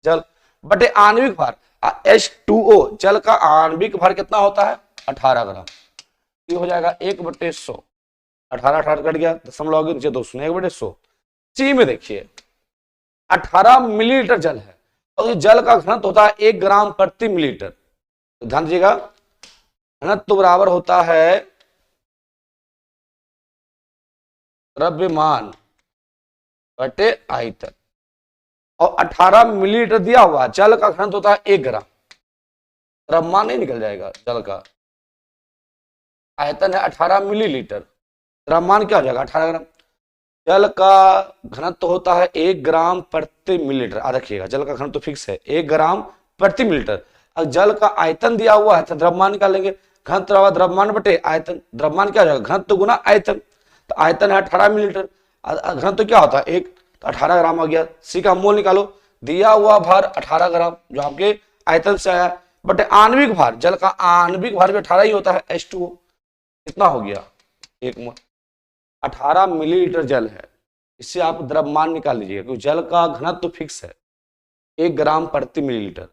जल बटे आणविक भार H2O, जल का आणविक भार कितना होता है 18 ग्राम। ये हो जाएगा 1/100, 18 कट गया, दशमलव के नीचे 2 1/100। सी में देखिए 18 मिलीलीटर जल है और जल का घनत्व होता है 1 ग्राम प्रति मिलीलीटर। तो ध्यान दीजिएगा, घनत्व बराबर होता है द्रव्यमान बटे आयतन, और 18 मिलीलीटर दिया हुआ, जल का घनत्व होता है 1 ग्राम। द्रव्यमान नहीं निकल जाएगा, जल का आयतन है 18 मिलीलीटर, द्रव्यमान क्या हो जाएगा 18 ग्राम। जल का घनत्व होता है 1 ग्राम प्रति मिलीलीटर। आ रखिएगा, जल का घनत्व फिक्स है 1 ग्राम प्रति मिलीलीटर। अब जल का आयतन दिया हुआ है तो द्रव्यमान निकालेंगे, घनत्व द्रव्यमान बटे आयतन, द्रव्यमान क्या हो जाएगा घनत्व गुना आयतन। तो आयतन है 18 मिलीलीटर, घनत्व क्या होता है 1, तो 18 ग्राम आ गया। सी का मोल निकालो, दिया हुआ भार 18 ग्राम जो आपके आयतन से आया, बटे आणविक भार, जल का आणविक भार भी 18 ही होता है H2O, कितना हो गया 1 मोल। 18 मिलीलीटर जल है, इससे आप द्रव्यमान निकाल लीजिएगा क्योंकि जल का घनत्व फिक्स है 1 ग्राम प्रति मिलीलीटर।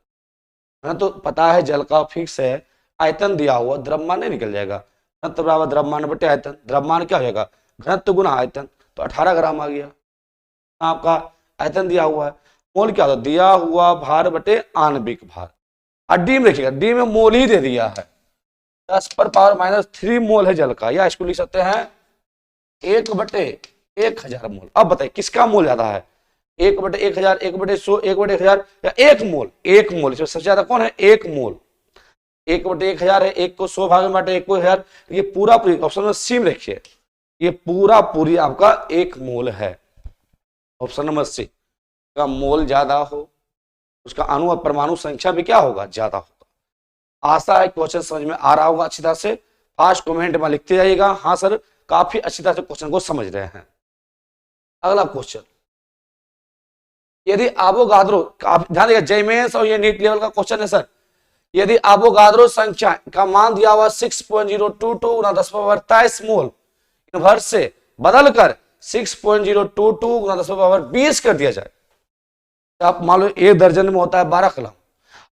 घनत्व पता है जल का फिक्स है, आयतन दिया हुआ, द्रव्यमान नहीं निकल जाएगा। घनत्व बराबर द्रव्यमान बटे आयतन, द्रव्यमान क्या हो जाएगा घनत्व गुना आयतन, तो 18 ग्राम आ गया आपका आयतन दिया हुआ है। मोल क्या होता है दिया हुआ भार बटे आणविक भार। और डी में देखिएगा, डी में मोल ही दे दिया है, 10⁻³ मोल है जल का, या इसको लिख सकते हैं 1/1000 मोल। अब बताइए किसका मोल ज्यादा है, 1/1000, 1/100, 1/1000 या 1 मोल। 1 मोल इसमें सबसे ज्यादा कौन है 1 मोल। 1/1000 है, 1 को 100 भाग में बांटे 1 को 1000। ये पूरा ऑप्शन में सी में रखिए, ये पूरा पूरी आपका 1 मोल है। ऑप्शन नंबर सी का मोल ज्यादा हो, उसका अणु और परमाणु संख्या भी क्या होगा ज्यादा होगा। आशा है क्वेश्चन समझ में आ रहा होगा अच्छी तरह से। फास्ट कमेंट में लिखते जाइएगा हाँ सर काफी अच्छी तरह से क्वेश्चन को समझ रहे हैं। अगला क्वेश्चन, यदि एवोगाद्रो, ध्यान दिया जेईई और ये नीट लेवल का क्वेश्चन है सर। यदि एवोगाद्रो संख्या का मान दिया हुआ 6.022 × 10⁻23 मोल इनवर्स से बदलकर 6.022 × 10⁻20 कर दिया जाए, तो आप मान लो 1 दर्जन में होता है 12 कलम,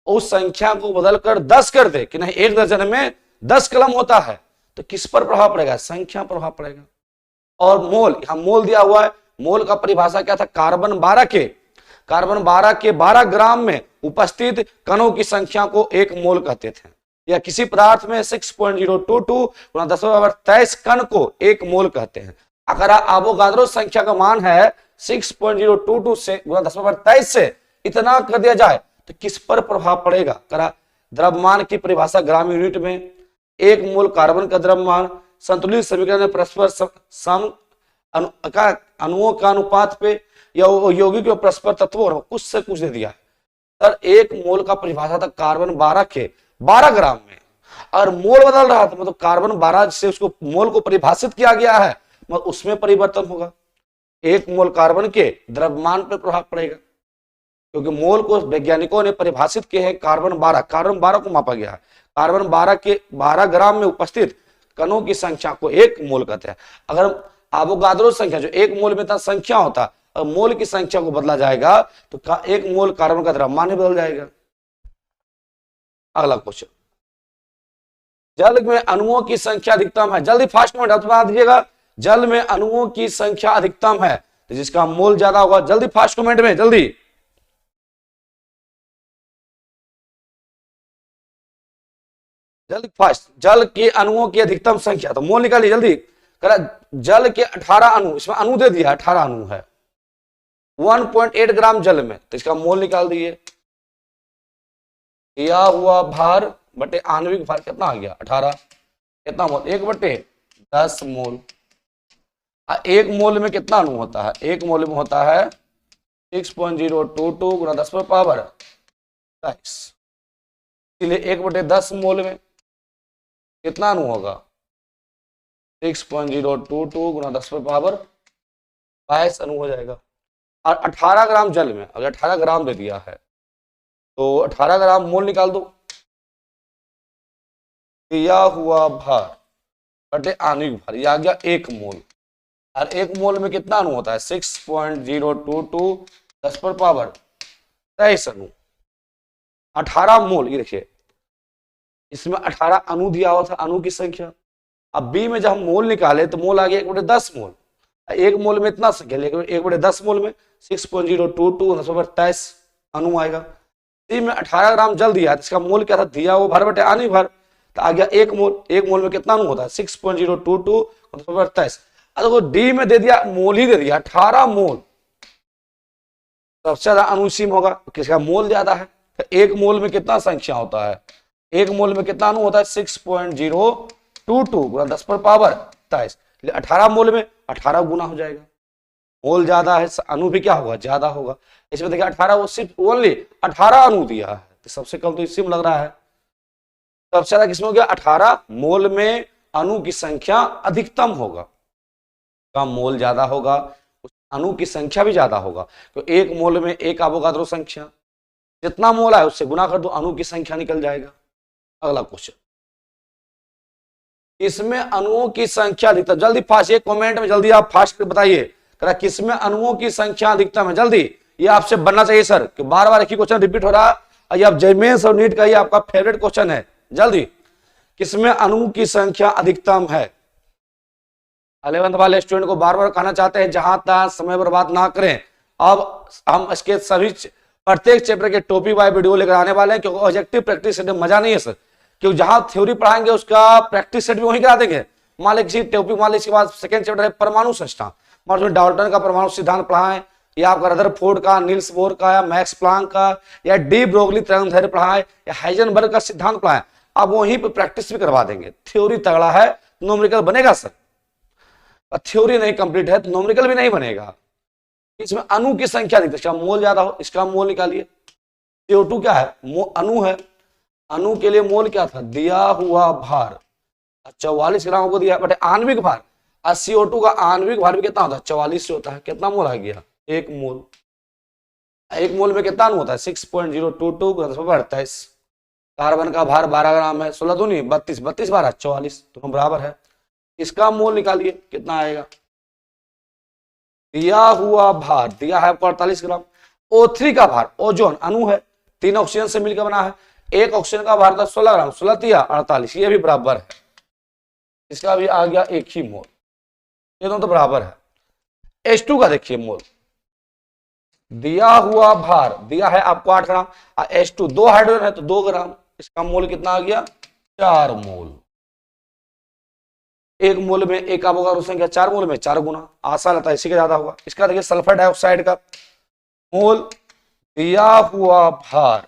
उस संख्या को बदलकर 10 कर दे कि नहीं 1 दर्जन में 10 कलम होता है, तो किस पर प्रभाव पड़ेगा संख्या पर प्रभाव पड़ेगा। और मोल, यहां मोल दिया हुआ है, मोल का परिभाषा क्या था कार्बन 12 के 12 ग्राम में उपस्थित कणों की संख्या को 1 मोल कहते थे, या किसी पदार्थ में 6.022 × 10⁻23 कण को 1 मोल कहते हैं। अगर एवोगाद्रो संख्या का मान है 6.022 से × 10⁻23 से इतना कर दिया जाए तो किस पर प्रभाव पड़ेगा। करा द्रव्यमान की परिभाषा ग्राम यूनिट में, 1 मोल कार्बन का द्रव्यमान संतुलित समीकरण में परस्पर सम अणुओं का अनुपात पे, या यौगिक परस्पर तत्वों कुछ से कुछ दे दिया है सर। 1 मोल का परिभाषा था कार्बन 12 के 12 ग्राम में, और मोल बदल रहा था मतलब कार्बन 12 से उसको मोल को परिभाषित किया गया है, मतलब उसमें परिवर्तन होगा। 1 मोल कार्बन के द्रव्यमान पर प्रभाव पड़ेगा क्योंकि मोल को वैज्ञानिकों ने परिभाषित किए हैं कार्बन 12 को मापा गया है। कार्बन 12 के 12 ग्राम में उपस्थित कणों की संख्या को 1 मोल कहते हैं। अगर एवोगाद्रो संख्या जो 1 मोल में था संख्या होता, और मोल की संख्या को बदला जाएगा तो 1 मोल कार्बन का द्रव्यमान ही बदल जाएगा। अगला क्वेश्चन, जल में अणुओं की संख्या अधिकतम है, जल्दी फास्ट में बता दीजिएगा, जल में अणुओं की संख्या अधिकतम है तो जिसका मोल ज्यादा होगा, जल्दी फास्ट कमेंट में जल्दी। जल्दी फास्ट, जल के अणुओं की अधिकतम संख्या, तो मोल निकालिए जल्दी। करा जल के 18 अणु, इसमें अणु दे दिया 18 अणु है 1.8 ग्राम जल में, तो इसका मोल निकाल दिए। दिया हुआ भार बटे आणविक भार कितना आ गया 18, कितना मोल 1/10 मोल। 1 मोल में कितना अणु होता है, 1 मोल में होता है 6.022 × 10⁻23, इसलिए 1/10 मोल में कितना अणु होगा 6.022 गुना 10 पर पावर 22 अणु हो जाएगा। और 18 ग्राम जल में, अगर 18 ग्राम दे दिया है तो 18 ग्राम मोल निकाल दो। दिया हुआ भार बटे आणविक भार, यह आ गया 1 मोल। और 1 मोल में कितना अणु होता है? 6.022 10 पर पावर 23 अणु। 18 मोल, ये देखिए इसमें 18 अणु दिया हुआ था, अणु की संख्या। अब बी में जब हम मोल निकाले तो मोल आ गया 1/10 मोल। 1 मोल में इतना संख्या, लेकिन 1/10 मोल में 6.022 10 पर 23 अणु आएगा। सी में 18 ग्राम जल दिया है, इसका मोल क्या था? दिया हुआ भार बटे आणविक भार, तो आ गया 1 मोल। 1 मोल में कितना अणु होता है? 6.022 10 पर 23। अगर डी में दे दिया, मोल ही दे दिया 18 मोल, सबसे ज्यादा अणु इसी में होगा, किसका मोल ज्यादा है। तो 1 मोल में कितना संख्या होता है? 1 मोल में कितना अणु होता है? 6.022 गुना 10 पर पावर 23। 18 मोल में 18 गुना हो जाएगा, मोल ज्यादा है, अणु भी क्या होगा? ज्यादा होगा। इसमें देखिए 18, वो सिर्फ ओनली 18 अणु दिया है, तो सबसे कम तो इसी में लग रहा है। सबसे ज्यादा किसमें हो गया? 18 मोल में अणु की संख्या अधिकतम होगा, कम मोल ज्यादा होगा, अणु की संख्या भी ज्यादा होगा। तो 1 मोल में 1 अवोगाद्रो संख्या, जितना मोल है उससे गुना कर दो, अणु की संख्या निकल जाएगा। अगला क्वेश्चन, इसमें अणुओं की संख्या अधिकतम, जल्दी फास्ट, एक कमेंट में जल्दी आप फास्ट बताइए, किसमें अणुओं की संख्या अधिकतम है? जल्दी, ये आपसे बनना चाहिए सर, कि बार बार एक ही क्वेश्चन रिपीट हो रहा है, और ये आप जेमेंस और नीट का ये आपका फेवरेट क्वेश्चन है। जल्दी, किसमें अणुओं की संख्या अधिकतम है? 11th वाले स्टूडेंट को बार बार कहना चाहते हैं, जहां तक समय बर्बाद ना करें। अब हम इसके सभी प्रत्येक चैप्टर के टॉपिक वाइज वीडियो लेकर आने वाले हैं, क्योंकि ऑब्जेक्टिव प्रैक्टिस सेट में मजा नहीं है सर, क्योंकि जहां थ्योरी पढ़ाएंगे उसका प्रैक्टिस सेट भी वहीं करा देंगे। मान लीजिए किसी टॉपिक, मान लीजिए इसके बाद सेकंड चैप्टर है परमाणु संरचना, मान लीजिए डाल्टन का परमाणु सिद्धांत पढ़ाएं, या आपका रदरफोर्ड का, नील्स बोर का, या मैक्स प्लांक का, या डी ब्रोगली तरंगदैर्घ्य पढ़ाएं, या हाइजेनबर्ग का सिद्धांत पढ़ाएं, आप वहीं पर प्रैक्टिस भी करवा देंगे। थ्योरी तगड़ा है, न्यूमेरिकल बनेगा सर, थ्योरी नहीं कंप्लीट है तो न्यूमेरिकल भी नहीं बनेगा। इसमें अणु की संख्या अधिक, इसका मोल ज्यादा हो, इसका मोल निकालिए। CO2 क्या है? अणु है, अणु के लिए मोल क्या था? दिया हुआ भार 44 ग्राम को दिया, बटे आणविक भार, और CO2 का आणविक भार भी कितना होता है? 44 से होता है। कितना मोल आ गया? 1 मोल। 1 मोल में कितना अणु होता है? 6.022 10 पर 28। कार्बन का भार 12 ग्राम है, 16 दूनी 32, 32 12 44, दोनों बराबर है। इसका मोल निकालिए, कितना आएगा? दिया हुआ भार दिया है 48 ग्राम। O3 का भार, ओजोन अणु है, 3 ऑक्सीजन से मिलकर बना है, 1 ऑक्सीजन का भार था 16 ग्राम, 16 तिया 48, ये भी बराबर है। इसका भी आ गया 1 ही मोल, ये दोनों तो बराबर है। H2 का देखिए मोल, दिया हुआ भार दिया है आपको 8 ग्राम, और H2 2 हाइड्रोजन है तो 2 ग्राम, इसका मोल कितना आ गया? 4 मोल। 1 मोल में 1 अवोगाद्रो संख्या, 4 मोल में 4 गुना, आशा लगता है इसी का ज्यादा होगा। इसका देखिए सल्फर डाइऑक्साइड का मोल, दिया हुआ भार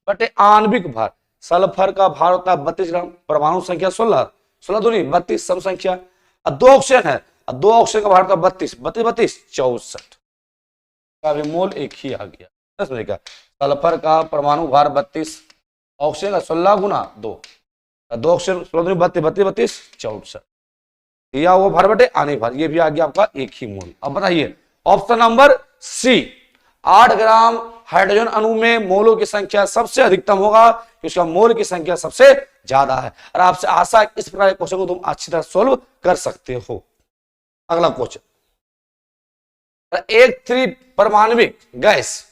बटे आणविक भार, सल्फर का भार होता है 32 ग्राम, परमाणु संख्या 16, 16 दूनी 32 सम संख्या, और 2 ऑक्सीजन है, और 2 ऑक्सीजन का भार होता है 32, 32 32 64 का भी मोल 1 ही आ गया। का सल्फर का परमाणु भार 32, ऑक्सीजन का 16 गुना 2, 2 ऑक्सीजन 16 दूनी 32 32 32 64, दिया हुआ भार बटे आणविक भार, ये भी आ गया आपका 1 ही मोल। अब बताइए option number C, 8 gram hydrogen अणु में मोलों की संख्या सबसे अधिकतम होगा, उसका मोल की संख्या सबसे ज्यादा है। और आपसे आशा है इस प्रकार के क्वेश्चन को तुम अच्छी तरह सोल्व कर सकते हो। अगला क्वेश्चन, एक 3 परमाणविक गैस,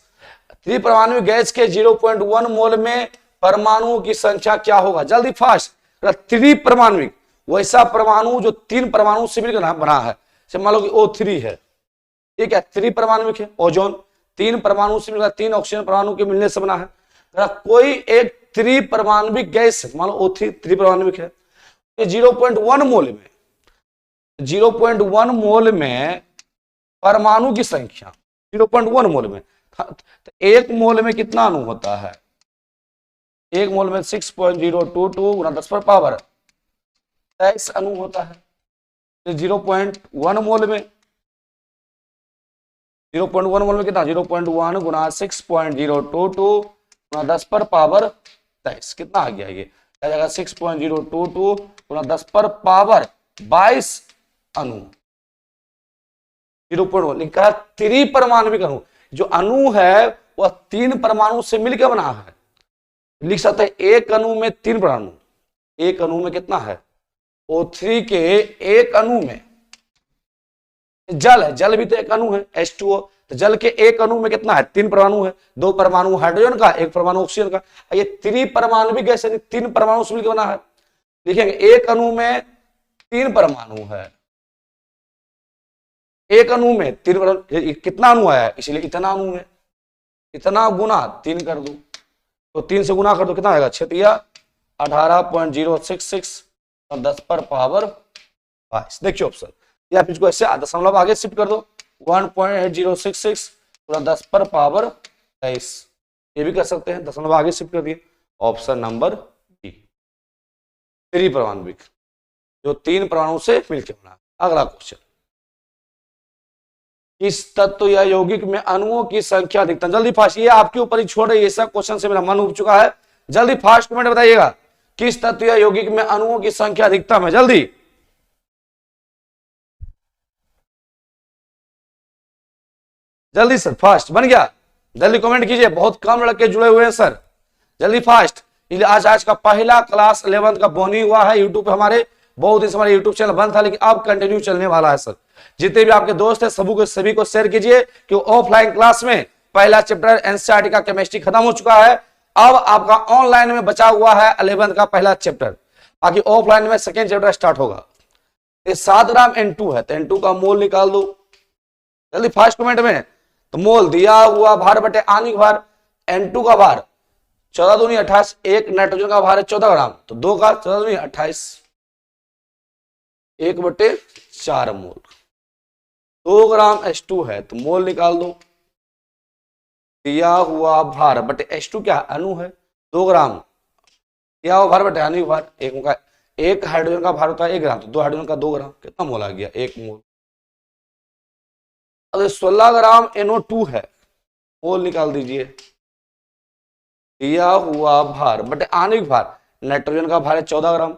3 परमाणविक गैस के 0.1 मोल में परमाणुओं की संख्या क्या होगा? जल्दी फास्ट। 3 परमाणविक, वैसा परमाणु जो 3 परमाणु से मिलकर बना है, मान लो कि O3 है, ठीक है, 3 परमाणविक है। ओजोन 3 परमाणु से मिलकर 3 ऑक्सीजन परमाणु के मिलने से बना है। कोई एक 3 परमाणविक गैस, मान लो O3 3 परमाणविक है, 0.1 मोल में, 0.1 मोल में परमाणु की संख्या 0.1 मोल में, तो 1 मोल में कितना अणु होता है? 1 मोल में 6.022 गुना 10 पर पावर 23 अणु होता है। 0.1 मोल में 0.1 मोल में कितना? 0.1 गुना 6.022 गुना 10 पर पावर 23, कितना आ गया ये? 6.022 गुना 10 पर पावर 22 अणु, 0.1 लिखा है त्रिपरमाणविक अणु। जो अणु है वह 3 परमाणु से मिलकर बना है। लिख सकते हैं एक अणु में 3 परमाणु। एक अणु में कितना है, O3 के एक अणु में जल है, जल भी तो एक अणु है H2O, तो जल के एक अणु में कितना है, 3 परमाणु है, 2 परमाणु हाइड्रोजन का, 1 परमाणु ऑक्सीजन का। ये त्रिपरमाणविक गैस है, 3 परमाणु से मिलकर बना है। लिखेंगे एक अणु में 3 परमाणु है, एक अणु में 3 परमाणु। कितना अणु आया है, इसलिए इतना अणु है, इतना गुना 3 कर दो, तो 3 से गुना कर दो, कितना आएगा 6 या 18.066 और 10 पर पावर 22। देखिए ऑप्शन, या फिर इसको ऐसे दशमलव आगे शिफ्ट कर दो, 1.066 पूरा 10 पर पावर 23। ये भी कर सकते हैं, दशमलव आगे शिफ्ट कर दिए। ऑप्शन नंबर बी, त्रिपरमाणविक, जो 3 परमाणु से मिलकर बना। अगला क्वेश्चन, इस तत्व या यौगिक में अणुओं की संख्या अधिकतम, जल्दी फास्ट, ये आपके ऊपर ही छोड़ रही है, ऐसा क्वेश्चन से मेरा मन उब चुका है। जल्दी फास्ट कमेंट बताइएगा, किस तत्व या यौगिक में अणुओं की संख्या अधिकतम है, जल्दी जल्दी सर, फास्ट बन गया, जल्दी कमेंट कीजिए, बहुत कम लड़के जुड़े हुए हैं सर, जल्दी फास्ट। आज का पहला क्लास 11th का बोनी हुआ है यूट्यूब पे हमारे, बहुत दिन से हमारे यूट्यूब चैनल बंद था, लेकिन अब कंटिन्यू चलने वाला है सर। जितने भी आपके दोस्त हैं सभी को शेयर कीजिए कि ऑफलाइन क्लास में पहला चैप्टर एनसीईआरटी का केमिस्ट्री खत्म हो चुका है, अब आपका ऑनलाइन में बचा हुआ है 11th का पहला चैप्टर, बाकी ऑफलाइन में सेकेंड चैप्टर स्टार्ट होगा। 7 ग्राम N2 है, तो N2 का मोल निकाल दो, जल्दी फास्ट कमेंट में। तो मोल दिया हुआ भार बटे आणविक भार, N2 का भार 14 दूनी 28, एक नाइट्रोजन का भार है 14 ग्राम, तो 2 का 14 दूनी 28, 1/4 मोल। 2 ग्राम H2 है, तो मोल निकाल दो, दिया हुआ भार बटे H2 क्या अणु है, 2 ग्राम, दिया हुआ भार बटे आणविक भार, एक हाइड्रोजन का भार होता है 1 ग्राम, तो 2 हाइड्रोजन का 2 ग्राम, कितना मोल आ गया, 1 मोल। अब 16 ग्राम NO2 है, मोल निकाल दीजिए, दिया हुआ भार बटे आणविक भार, नाइट्रोजन का भार है 14 ग्राम,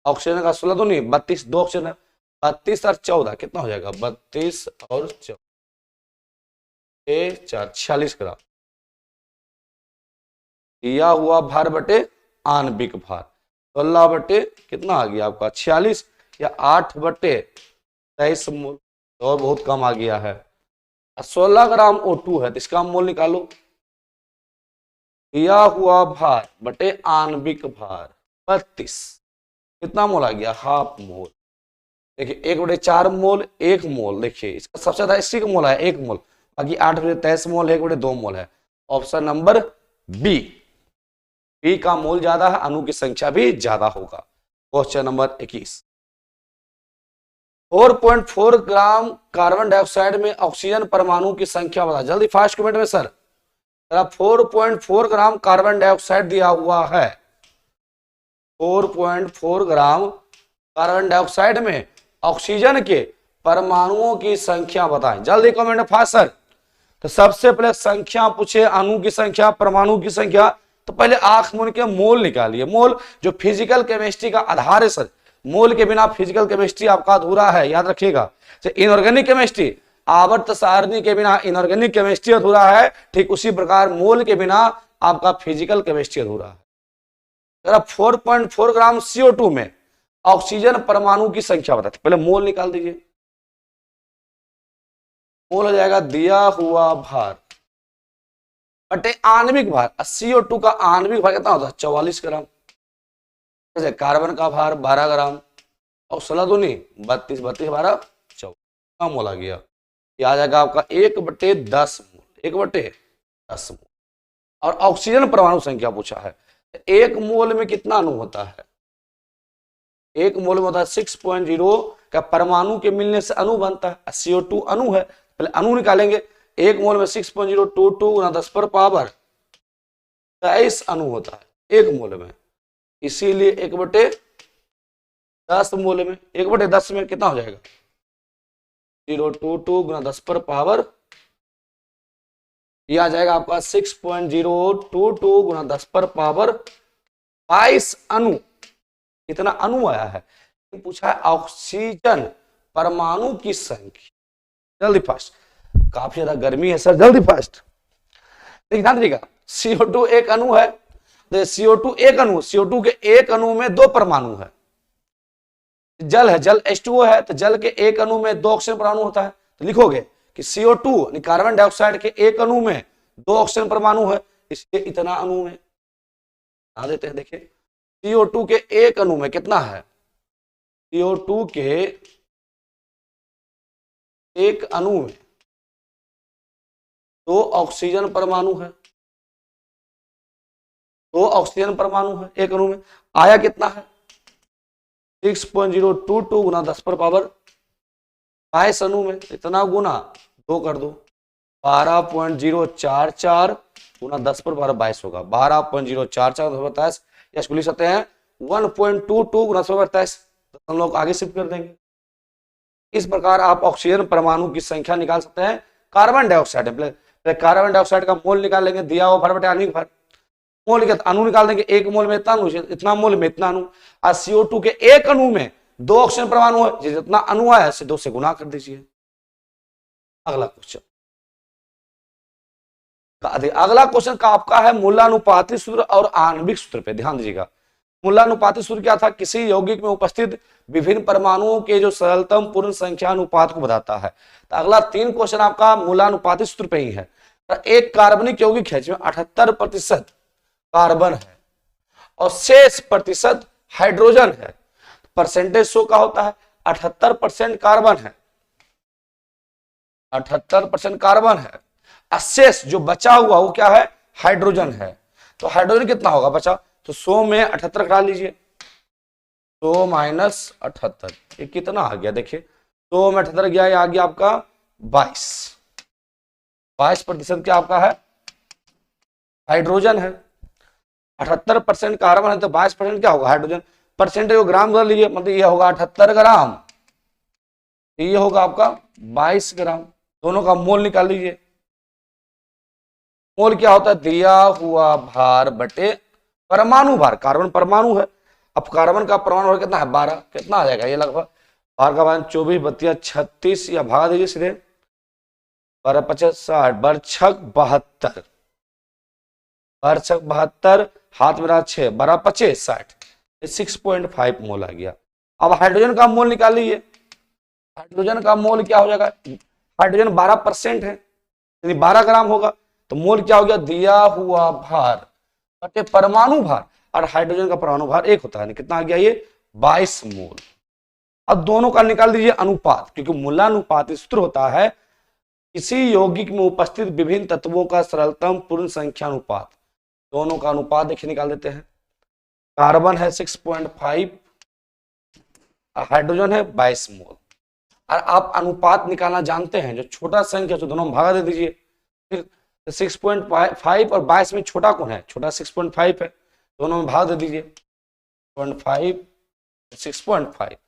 ऑक्सीजन का 16 तो नहीं 32, 2 ऑक्सीजन है, 32 और 14 कितना हो जाएगा, 32 और 14 46 ग्राम। दिया हुआ भार बटे आणविक भार 16 बटे कितना आ गया आपका 46 या 8/23 मोल, और बहुत कम आ गया है। 16 ग्राम O2 है, तो इसका मोल निकालो, दिया हुआ भार बटे आणविक भार 32, कितना मोल आ गया, हाफ मोल। देखिए 1/4 मोल, 1 मोल, देखिए इसका सबसे ज्यादा इसी का मोल है 1 मोल, बाकी 8/23 मोल, 1/2 मोल है। ऑप्शन नंबर बी, बी का मोल ज्यादा है, अणु की संख्या भी ज्यादा होगा। Question number 21, 4.4 gram carbon dioxide में ऑक्सीजन परमाणु की संख्या बता, जल्दी फास्ट कमेंट में सर। 4.4 ग्राम कार्बन डाइऑक्साइड दिया हुआ है, 4.4 ग्राम कार्बन डाइऑक्साइड में ऑक्सीजन के परमाणुओं की संख्या बताएं, जल्दी कमेंट में फास्ट सर। तो सबसे पहले संख्या पूछे, अणु की संख्या, परमाणु की संख्या, तो पहले आंख मूंद के मोल निकालिए। मोल जो फिजिकल केमिस्ट्री का आधार है सर, मोल के बिना फिजिकल केमिस्ट्री आपका अधूरा है, याद रखिएगा। इनऑर्गेनिक केमिस्ट्री, आवर्त सारणी के बिना इनऑर्गेनिक केमिस्ट्री अधूरा है, ठीक उसी प्रकार मोल के बिना आपका फिजिकल केमिस्ट्री अधूरा है। अगर आप 4.4 ग्राम CO2 में ऑक्सीजन परमाणु की संख्या बताते, पहले मोल निकाल दीजिए, मोल हो जाएगा दिया हुआ भार बटे आणविक भार। CO2 का आणविक भार कितना होता है 44 ग्राम, जैसे कार्बन का भार 12 ग्राम और 16 दूनी 32, 32 12 14 मोल आ गया, ये आ जाएगा आपका 1/10 मोल, 1/10 मोल। और ऑक्सीजन परमाणु संख्या पूछा है, 1 मोल में कितना अणु होता है, 1 मोल में होता है 6.0 का परमाणु के मिलने से अणु बनता है, CO2 अणु है, पहले अणु निकालेंगे। 1 मोल में 6.022 गुना 10 पर पावर 23 अणु होता है 1 मोल में, इसीलिए 1/10 मोल में, 1/10 में कितना हो जाएगा 022 गुना 10 पर पावर, यह आ जाएगा आपका 6.022 गुना 10 पर पावर 22 अणु, इतना अणु आया है। पूछा है ऑक्सीजन परमाणु की संख्या। जल्दी फास्ट, काफी ज्यादा गर्मी है सर, जल्दी फास्ट। देखिए ध्यान दीजिएगा, CO2 एक अणु है, CO2 एक अणु, CO2 के एक अणु में 2 परमाणु है। जल है, जल H2O है, तो जल के एक अणु में 2 ऑक्सीजन परमाणु होता है। तो लिखोगे कि CO2 कार्बन डाइऑक्साइड के एक अणु में 2 ऑक्सीजन परमाणु है, इसलिए इतना अणु में आ देते हैं। देखिए CO2 के एक अणु में कितना है, CO2 के एक अणु में 2 ऑक्सीजन परमाणु है, 2 ऑक्सीजन परमाणु है एक अणु में। आया कितना है 6.022 गुना 10 पर पावर 22 अणु में, इतना गुना 2 कर दो, 12.044 गुना 10 पर पावर 22 होगा, 12.044 27, या इसको लिख सकते हैं 1.22 गुना 27, हम लोग आगे शिफ्ट कर देंगे। इस प्रकार आप ऑक्सीजन परमाणु की संख्या निकाल सकते हैं। कार्बन डाइऑक्साइड है, कार्बन डाइऑक्साइड का मोल निकाल लेंगे, दिया हुआ भर बटे आणविक भार, मोल के अणु निकाल देंगे, एक मोल में इतना अणु, इतना मोल में इतना अणु। और CO2 के एक अणु में 2 ऑक्सीजन परमाणु है, जितना अणु आया है 2 से गुना कर दीजिए। अगला क्वेश्चन, अगला क्वेश्चन का आपका है मूलानुपाती सूत्र और आणविक सूत्र पे ध्यान दीजिएगा। मूलानुपाती सूत्र क्या था, किसी यौगिक में उपस्थित विभिन्न परमाणुओं के जो सरलतम पूर्ण संख्या अनुपात को बताता है। तो अगला 3 क्वेश्चन आपका मूलानुपाती सूत्र पे ही है। एक कार्बनिक यौगिक है जिसमें 78% कार्बन है और शेष प्रतिशत हाइड्रोजन है। परसेंटेज शो का होता है 78% कार्बन है, 78% कार्बन है, शेष जो बचा हुआ वो क्या है, हाइड्रोजन है। तो हाइड्रोजन कितना होगा बचा, तो 100 में 78 घटा लीजिए, 100 माइनस 78, ये कितना आ गया, देखिए 100 में 78 गया, ये आ गया आपका 22% क्या आपका है, हाइड्रोजन है। 78% कार्बन है तो 22% क्या होगा, हाइड्रोजन। परसेंटेज को ग्राम कर लीजिए, मतलब ये होगा 78 ग्राम, ये होगा आपका 22 ग्राम। दोनों का मोल निकाल लीजिए। मोल क्या होता है, दिया हुआ भार बटे परमाणु भार, कार्बन परमाणु है। अब कार्बन का परमाणु भार कितना है 12, कितना आ जाएगा ये लगभग, भार का मान 24 बत्तिया 36, या भागा दीजिए सीधे, 12 50 60, बरछक 72, बरछक 72, हाथ में रहा 6, 12 25 60, 6.5 मोल आ गया। अब हाइड्रोजन का मोल निकाल लीजिए। हाइड्रोजन का मोल क्या हो जाएगा, हाइड्रोजन 12% है, यानी 12 ग्राम होगा, तो मोल क्या हो गया, दिया हुआ भार बटे परमाणु भार, और हाइड्रोजन का परमाणु भार 1 होता है, कितना आ गया ये 22 मोल। अब दोनों का निकाल दीजिए अनुपात, क्योंकि मूलानुपाती सूत्र होता है किसी यौगिक में उपस्थित विभिन्न तत्वों का सरलतम पूर्ण संख्या अनुपात। दोनों का अनुपात देखिए निकाल देते हैं। कार्बन है 6.5, हाइड्रोजन है 22 मोल। और आप अनुपात निकालना जानते हैं, जो छोटा संख्या तो दोनों में भागा दे दीजिए। 6.5 और 22 में छोटा कौन है, छोटा 6.5 है, दोनों में भाग दे दीजिए। 6.5 6.5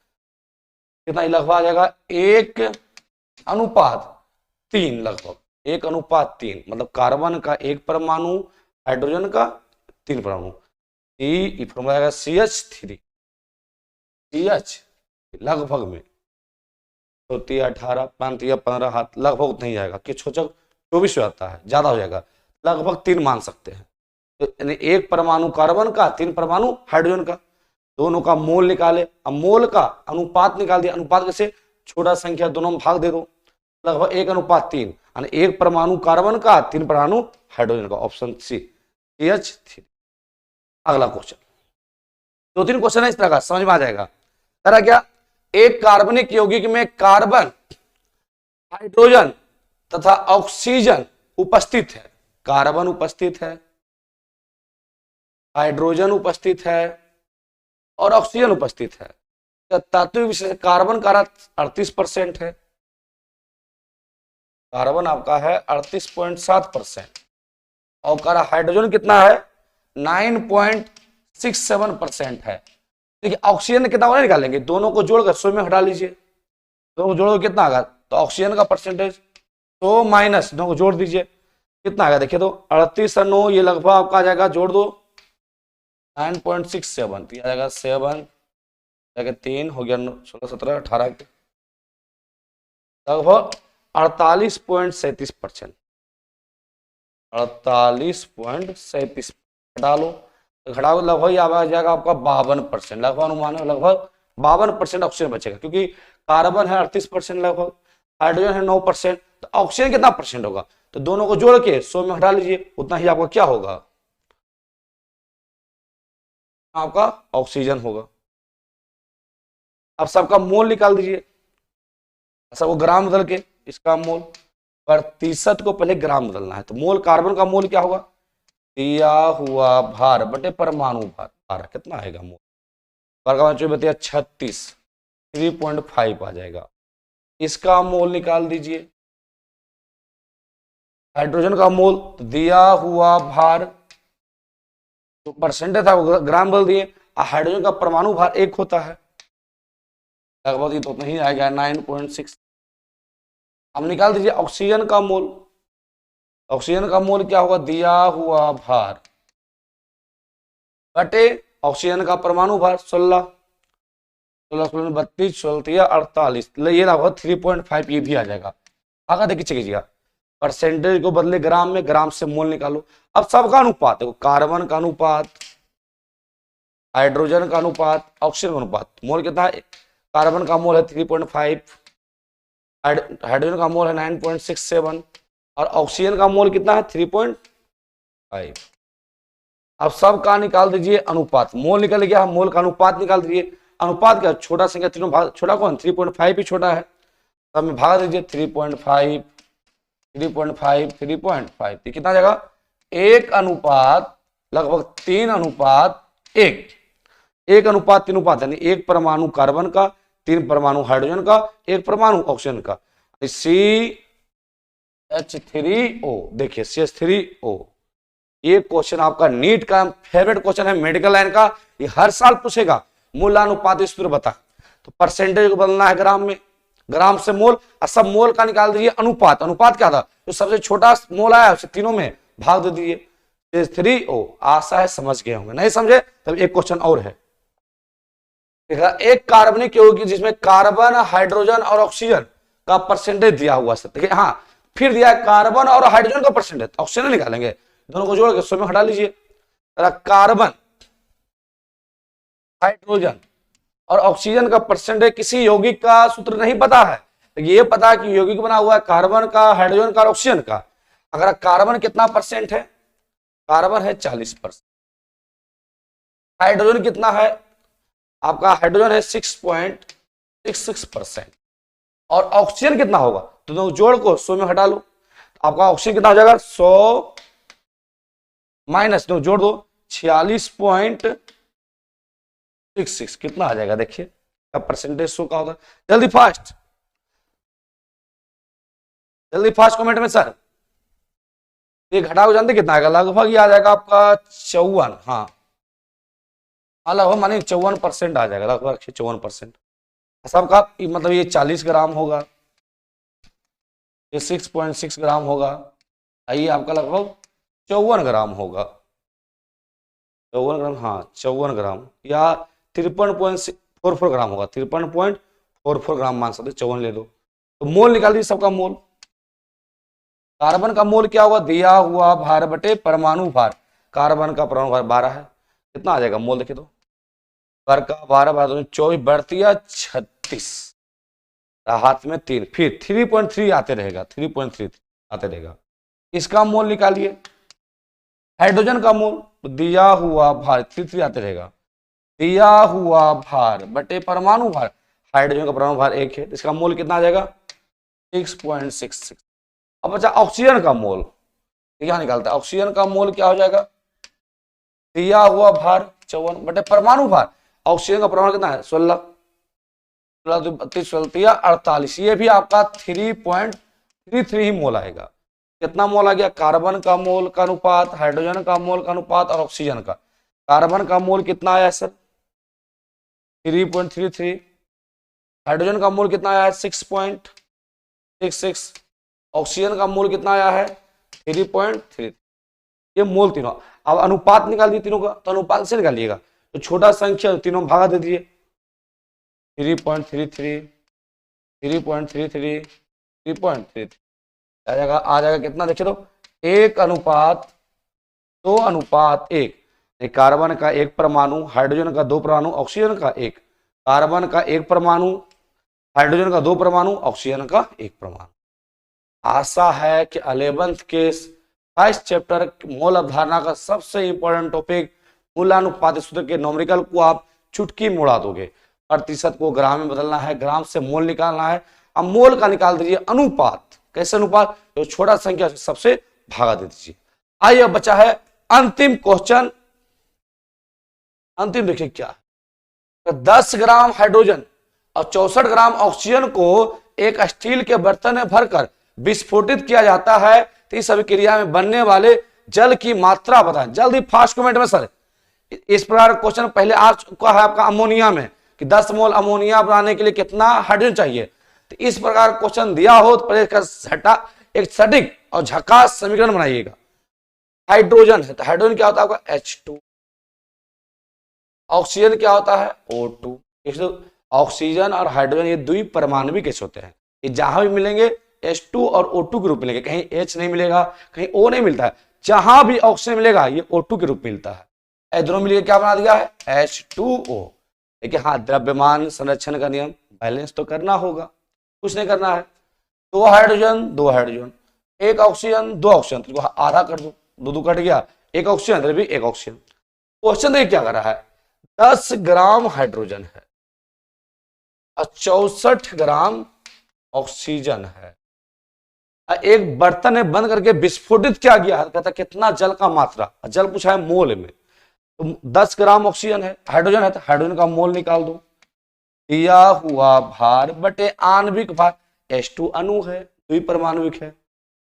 कितना लगभग आ जाएगा, 1:3 लगभग, 1:3, मतलब कार्बन का 1 परमाणु, हाइड्रोजन का 3 परमाणु। फॉर्मूला आएगा CH3, CH लगभग में 18 15 हाथ लगभग उतना ही आएगा, कि छोचक 24 आता है, ज्यादा हो जाएगा, लगभग 3 मान सकते हैं। तो यानी 1 परमाणु कार्बन का, 3 परमाणु हाइड्रोजन का, दोनों का मोल निकाले। अब मोल का अनुपात निकाल दिया। अनुपात कैसे, छोटा संख्या दोनों में भाग दे दो, लगभग 1:3, यानी 1 परमाणु कार्बन का, 3 परमाणु हाइड्रोजन का, ऑप्शन सी CH3। अगला क्वेश्चन, 2-3 क्वेश्चन है इस तरह का, समझ में आ जाएगा। तरह क्या, एक कार्बनिक यौगिक में कार्बन, हाइड्रोजन तथा ऑक्सीजन उपस्थित है। कार्बन उपस्थित है, हाइड्रोजन उपस्थित है और ऑक्सीजन उपस्थित है। तात्विक विशेषण, कार्बन का 38% है, कार्बन आपका है 38.7%, और हाइड्रोजन कितना है 9.67% है। देखिए ऑक्सीजन कितना होगा निकालेंगे, दोनों को जोड़कर 100 में हटा लीजिए, दोनों को जोड़ो कितना आएगा, तो ऑक्सीजन का परसेंटेज 100 माइनस दोनों को जोड़ दीजिए, कितना आएगा देखिए, तो 38 और 9 ये लगभग आपका आ जाएगा, जोड़ दो 9.67, आ जाएगा 7 जाके 3 हो गया, 16 17 18 के लगभग 48.37%। 48.37 डालो तो घटाओ लगभग ये आ जाएगा आपका 52%। लगभग अनुमान है लगभग 52% ऑक्सीजन बचेगा, क्योंकि कार्बन है 38% लगभग, हाइड्रोजन है 9%, तो ऑक्सीजन कितना परसेंट होगा? तो दोनों को जोड़ के 100 में हटा लीजिए, उतना ही आपका क्या होगा? आपका ऑक्सीजन होगा। अब सबका मोल निकाल दीजिए, सबको ग्राम बदल के, इसका मोल प्रतिशत को पहले ग्राम बदलना है। तो मोल, कार्बन का मोल क्या होगा? दिया हुआ भार बटे परमाणु भार, भार कितना आएगा? मोल कार्बन बताइए 36, 3.5 आ जाएगा। इसका मोल निकाल दीजिए। हाइड्रोजन का मोल, तो दिया हुआ भार जो परसेंटेज था वो ग्राम बदल दिए। हाइड्रोजन का परमाणु भार 1 होता है, लगभग ये तो नहीं आएगा 9.6। अब निकाल दीजिए ऑक्सीजन का मोल। ऑक्सीजन का मोल क्या होगा? दिया हुआ भार बटे ऑक्सीजन का परमाणु भार 16, 16 16 32, 16 48, ये लगभग 3.5 ये भी आ जाएगा। आगे देखिए चेक कीजिएगा, परसेंटेज को बदले ग्राम में, ग्राम से मोल निकालो। अब सबका अनुपात देखो, कार्बन का अनुपात, हाइड्रोजन का अनुपात, ऑक्सीजन का अनुपात। मोल कितना है? कार्बन का मोल है 3.5, हाइड्रोजन का मोल है 9.67 और ऑक्सीजन का मोल कितना है? 3.5। अब सबका निकाल दीजिए अनुपात। मोल निकल गया, मोल का अनुपात निकाल दीजिए। अनुपात क्या? छोटा संख्या तीनों भाग, छोटा कौन? 3.5 ही छोटा है, तब में भाग दीजिए 3.5, 3.5, 3.5, तो कितना जाएगा? 1 अनुपात लगभग 3 अनुपात 1, 1 अनुपात 3 अनुपात, यानी 1 परमाणु कार्बन का, 3 परमाणु हाइड्रोजन का, 1 परमाणु ऑक्सीजन का। CH3O, देखिए CH3O, ये क्वेश्चन आपका नीट का फेवरेट क्वेश्चन है, मेडिकल लाइन का, ये हर साल पूछेगा। मूलानुपात सूत्र बता, तो परसेंटेज को बदलना है ग्राम में, ग्राम से मोल, और सब मोल का निकाल दीजिए अनुपात। अनुपात क्या था? जो सबसे छोटा मोल आया उसे तीनों में भाग दे दीजिए। CH3O, आशा है समझ गए होंगे, नहीं समझे तब एक क्वेश्चन और है। एक कार्बनिक यौगिक जिसमें कार्बन, हाइड्रोजन और ऑक्सीजन का परसेंटेज दिया हुआ है। देखिए हाँ, फिर दिया है कार्बन और हाइड्रोजन का परसेंटेज, ऑक्सीजन निकालेंगे, दोनों को जोड़ के 100 में हटा लीजिए। कार्बन, हाइड्रोजन और ऑक्सीजन का परसेंटेज किसी यौगिक का सूत्र नहीं पता है, ये पता है कि यौगिक बना हुआ है कार्बन का, हाइड्रोजन का और ऑक्सीजन का। अगर कार्बन कितना परसेंट है? कार्बन है 40%। हाइड्रोजन कितना है? आपका हाइड्रोजन है 6.66% और ऑक्सीजन कितना होगा? तो दोनों जोड़ को 100 में हटा लो, तो आपका ऑक्सीजन कितना हो जाएगा? 100 माइनस दो, जोड़ दो 46.66, कितना आ जाएगा? देखिए परसेंटेज शो का होता है। जल्दी फास्ट, जल्दी फास्ट कमेंट में सर। ये घटा को जानते कितना आएगा? लगभग ये आ जाएगा आपका 54, हाँ लगभग मानिए 54% आ जाएगा, लगभग 54%। सबका मतलब ये 40 ग्राम होगा, ये 6.6 ग्राम होगा, ये आपका लगभग 54 ग्राम होगा, 54 ग्राम, हाँ 54 ग्राम या 53.44 ग्राम होगा, 53.44 ग्राम मान सकते, 54 ले दो। तो मोल निकाल दीजिए सबका मोल। कार्बन का मोल क्या होगा? दिया हुआ भार बटे परमाणु भार। कार्बन का परमाणु भार 12 है, कितना आ जाएगा मोल? देखिए तो भार का 12 24 बढ़ती है 36, हाथ में 3, फिर 3.3 आते रहेगा, 3.3 आते रहेगा। इसका मोल निकालिए। हाइड्रोजन का मोल, दिया हुआ भार 3 आते रहेगा, दिया हुआ भार बटे परमाणु भार। हाइड्रोजन का परमाणु भार 1 है, इसका मोल कितना आ जाएगा? 6.66। अब बचा ऑक्सीजन का मोल, क्या निकालता है? ऑक्सीजन का मोल क्या हो जाएगा? दिया हुआ भार 54 बटे परमाणु भार। ऑक्सीजन का परमाणु कितना है? 16, 32, 48, ये भी आपका 3.33 ही मोल आएगा। कितना मोल आ गया? कार्बन का मोल का अनुपात, हाइड्रोजन का मोल का अनुपात और ऑक्सीजन का। कार्बन का मोल कितना आया सर? 3.33। हाइड्रोजन का मोल कितना आया है? 6.66। ऑक्सीजन का मोल कितना आया है? 3.3। ये मोल तीनों। अब अनुपात निकाल दिए तीनों का, तो अनुपात से निकालिएगा, तो छोटा संख्या तीनों भागा दे दिए, 3.33, 3.33, 3.33 आ जाएगा कितना, देखिए तो 1:2:1। कार्बन का 1 परमाणु, हाइड्रोजन का 2 परमाणु, ऑक्सीजन का 1, कार्बन का 1 परमाणु, हाइड्रोजन का 2 परमाणु, ऑक्सीजन का 1 परमाणु। आशा है कि 11th के फर्स्ट चैप्टर मोल अवधारणा का सबसे इंपॉर्टेंट टॉपिक मूलानुपातिक सूत्र के न्यूमेरिकल को आप चुटकी में उड़ा दोगे। प्रतिशत को ग्राम में बदलना है, ग्राम से मोल निकालना है। अब मोल का निकाल दीजिए अनुपात। कैसे अनुपात? जो छोटा संख्या सबसे भागा दे दीजिए। आइए अब बचा है अंतिम क्वेश्चन। अंतिम देखिए क्या है, तो 10 ग्राम हाइड्रोजन और 64 ग्राम ऑक्सीजन को एक स्टील के बर्तन में भरकर विस्फोटित किया जाता है तो इस अभिक्रिया में बनने वाले जल की मात्रा बताएं। जल्दी फास्ट कमेंट में सर। इस प्रकार क्वेश्चन पहले आ चुका है आपका अमोनिया में कि 10 मोल अमोनिया बनाने के लिए कितना हाइड्रोजन चाहिए। तो इस प्रकार क्वेश्चन दिया हो तो पहले इसका एक सटीक और झकास समीकरण बनाइएगा। हाइड्रोजन है तो हाइड्रोजन क्या होता है आपका H2, ऑक्सीजन क्या होता है O2। ऑक्सीजन और हाइड्रोजन ये द्वि परमाणविक गैस होते हैं। ये जहां भी मिलेंगे H2 और O2 के रूप में मिलेंगे, कहीं H नहीं मिलेगा, कहीं O नहीं मिलता है। जहां भी ऑक्सीजन मिलेगा ये O2 के रूप में मिलता है। दोनों मिलकर क्या बना दिया है H2O। देखिए हाँ, द्रव्यमान संरक्षण का नियम, बैलेंस तो करना होगा, कुछ नहीं करना है। 2 हाइड्रोजन 2 हाइड्रोजन, 1 ऑक्सीजन 2 ऑक्सीजन, तो आधा कर दो, 2 कट गया, 1 ऑक्सीजन इधर भी 1 ऑक्सीजन। क्वेश्चन देखिए क्या कर रहा है, 10 ग्राम हाइड्रोजन है और 64 ग्राम ऑक्सीजन है, एक बर्तन में बंद करके विस्फोटित किया गया है। कहता कितना जल का मात्रा, जल पूछा है मोल में। तो 10 ग्राम ऑक्सीजन है, हाइड्रोजन है तो हाइड्रोजन का मोल निकाल दो। दिया हुआ भार बटे आणविक भार, H2 अणु है, द्विपरमाणुक है,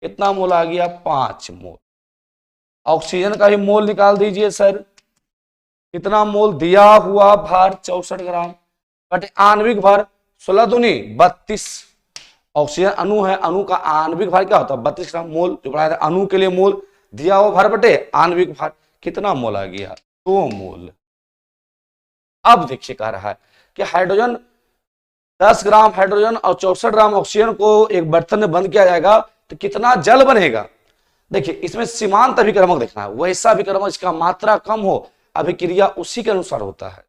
कितना मोल आ गया 5 मोल। ऑक्सीजन का भी मोल निकाल दीजिए सर, कितना मोल, दिया हुआ भार 64 ग्राम बटे आणविक भार 16 दूनी 32। ऑक्सीजन अणु है, अणु का आणविक भार क्या होता है 32 ग्राम मोल, जो बनाया था अणु के लिए मोल, दिया हुआ भार बटे आणविक भार, कितना मोल आ गया 2 मोल। अब देखिए कह रहा है कि हाइड्रोजन 10 ग्राम हाइड्रोजन और 64 ग्राम ऑक्सीजन को एक बर्तन में बंद किया जाएगा तो कितना जल बनेगा। देखिए इसमें सीमांत अभिक्रमक देखना है, वैसा अभिक्रमक जिसका मात्रा कम हो, अभिक्रिया उसी के अनुसार होता है।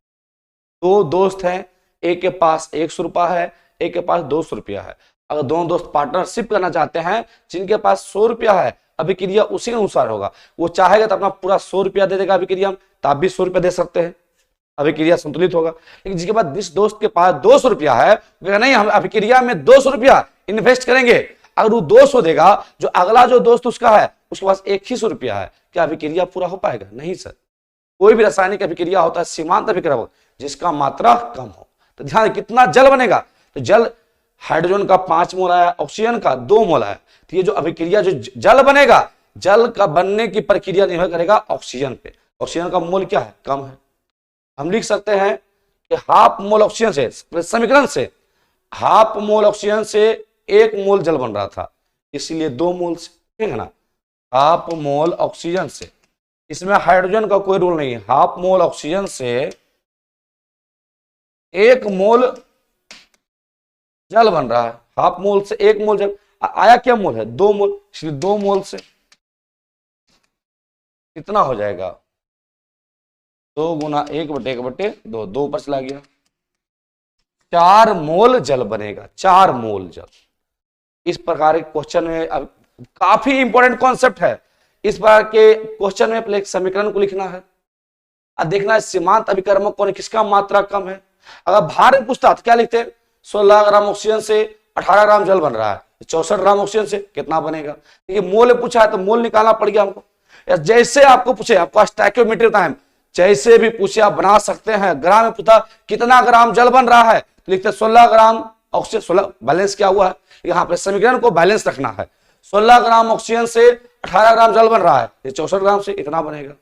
2 दोस्त हैं, एक के पास 100 रुपया है, एक के पास 200 रुपया है। अगर दोनों दोस्त पार्टनरशिप करना चाहते हैं, जिनके पास 100 रुपया है, अभिक्रिया उसी के अनुसार होगा। वो चाहेगा तो अपना पूरा 100 रुपया दे देगा अभिक्रिया में, तो आप भी 100 रुपया दे सकते हैं, अभिक्रिया संतुलित होगा। लेकिन जिसके पास जिस दोस्त के पास 200 रुपया है, नहीं हम अभिक्रिया में 200 रुपया इन्वेस्ट करेंगे। अगर वो 200 देगा, जो अगला जो दोस्त उसका है उसके पास 100 रुपया है, क्या अभिक्रिया पूरा हो पाएगा? नहीं सर। कोई भी रासायनिक अभिक्रिया होता है सीमांत अभिक्रमक, जिसका मात्रा कम हो। तो ध्यान, कितना जल बनेगा, तो जल हाइड्रोजन का 5 मोल आया, ऑक्सीजन का 2 मोल आया। तो ये जो अभिक्रिया जो जल बनेगा, जल का बनने की प्रक्रिया निर्भर करेगा ऑक्सीजन पे। ऑक्सीजन का मोल क्या है, कम है। हम लिख सकते हैं कि हाफ मोल ऑक्सीजन से, समीकरण से हाफ मोल ऑक्सीजन से 1 मोल जल बन रहा था, इसीलिए 2 मोल से, ठीक है ना, हाफ मोल ऑक्सीजन से। इसमें हाइड्रोजन का कोई रूल नहीं है, हाफ मोल ऑक्सीजन से 1 मोल जल बन रहा है। हाफ मोल से 1 मोल जल आया, क्या मोल है 2 मोल, इसलिए 2 मोल से कितना हो जाएगा 2 गुना 1/1/2, 2 ऊपर चला गया, 4 मोल जल बनेगा, 4 मोल जल। इस प्रकार के क्वेश्चन में अब काफी इंपॉर्टेंट कॉन्सेप्ट है। इस बार के क्वेश्चन में पहले एक समीकरण को लिखना है और देखना है सीमांत अभिकर्मक कौन है, किसका मात्रा कम है। अगर भार पूछता तो क्या लिखते हैं, 16 ग्राम ऑक्सीजन से 18 ग्राम जल बन रहा है, 64 ग्राम ऑक्सीजन से कितना बनेगा। ये मोल पूछा है तो मोल निकालना पड़ गया हमको। जैसे आपको पूछे, आपको स्टोइकियोमेट्री होता है, जैसे भी पूछे आप बना सकते हैं। ग्राम में पूछा कितना ग्राम जल बन रहा है, तो लिखते 16 ग्राम ऑक्सीजन, 16 बैलेंस क्या हुआ है, यहाँ पे समीकरण को बैलेंस रखना है। 16 ग्राम ऑक्सीजन से 18 ग्राम जल बन रहा है, ये 64 ग्राम से इतना बनेगा।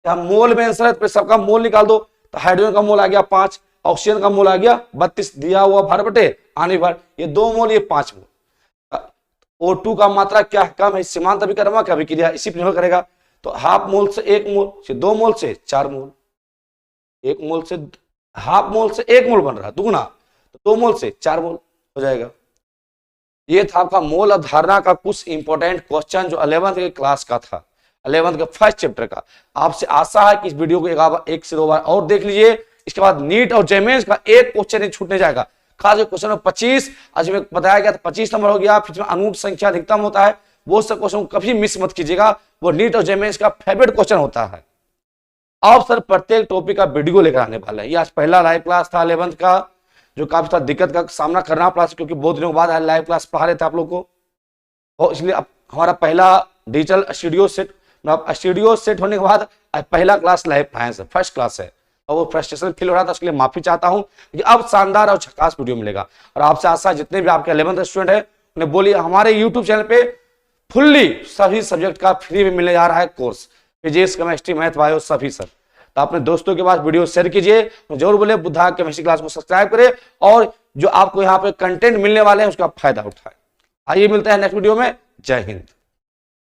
यहाँ मोल में आंसर है तो सबका मोल निकाल दो, तो हाइड्रोजन का मोल आ गया 5, ऑक्सीजन का मोल आ गया 32, दिया हुआ भार बटे आने भार, ये 2 मोल ये 5 मोल। O2 का मात्रा क्या कम है, सीमांत अभिकर्मक अभिक्रिया इसी पर निर्भर करेगा। तो हाफ मोल से 1 मोल से 2 मोल से 4 मोल, 1 मोल से हाफ मोल से 1 मोल बन रहा है, दुगुना, तो 2 मोल से 4 मोल हो जाएगा। ये था आपका मोल अवधारणा का कुछ इंपॉर्टेंट क्वेश्चन जो 11th के क्लास का था, 11th के फर्स्ट चैप्टर का। आपसे आशा है कि इस वीडियो को एक से 2 बार और देख लीजिए। इसके बाद नीट और जेमेंस का एक क्वेश्चन नहीं छूटने जाएगा। खास क्वेश्चन नंबर 25 आज में बताया गया था, 25 नंबर हो गया, फिर अनूठ संख्या अधिकतम होता है, वो सब क्वेश्चन कभी मिस मत कीजिएगा, वो नीट और जेमेंस का फेवरेट क्वेश्चन होता है। अब सर प्रत्येक टॉपिक का वीडियो लेकर आने वाला है। ये आज पहला लाइव क्लास था 11th का, जो काफी सारा दिक्कत का सामना करना पड़ा, क्योंकि बहुत दिनों के बाद लाइव क्लास पढ़ा रहे थे आप लोग को, और इसलिए अब हमारा पहला digital studio set, studio set होने के बाद पहला क्लास लाइव पढ़ाए सर, फर्स्ट क्लास है, और वो फ्रस्ट्रेशन फील हो रहा था, उसके लिए माफी चाहता हूं कि अब शानदार और झकास वीडियो मिलेगा। और आपसे आशा जितने भी आपके 11th स्टूडेंट है उन्हें बोलिए हमारे यूट्यूब चैनल पे फुल्ली सभी सब्जेक्ट का फ्री में मिलने जा रहा है course, physics, chemistry, math, bio सभी सर। तो अपने दोस्तों के पास वीडियो शेयर कीजिए, जरूर बोले बुद्धा केमिस्ट्री क्लास को सब्सक्राइब करें, और जो आपको यहाँ पे कंटेंट मिलने वाले हैं उसका फायदा उठाएं। आइए मिलते हैं नेक्स्ट वीडियो में। जय हिंद।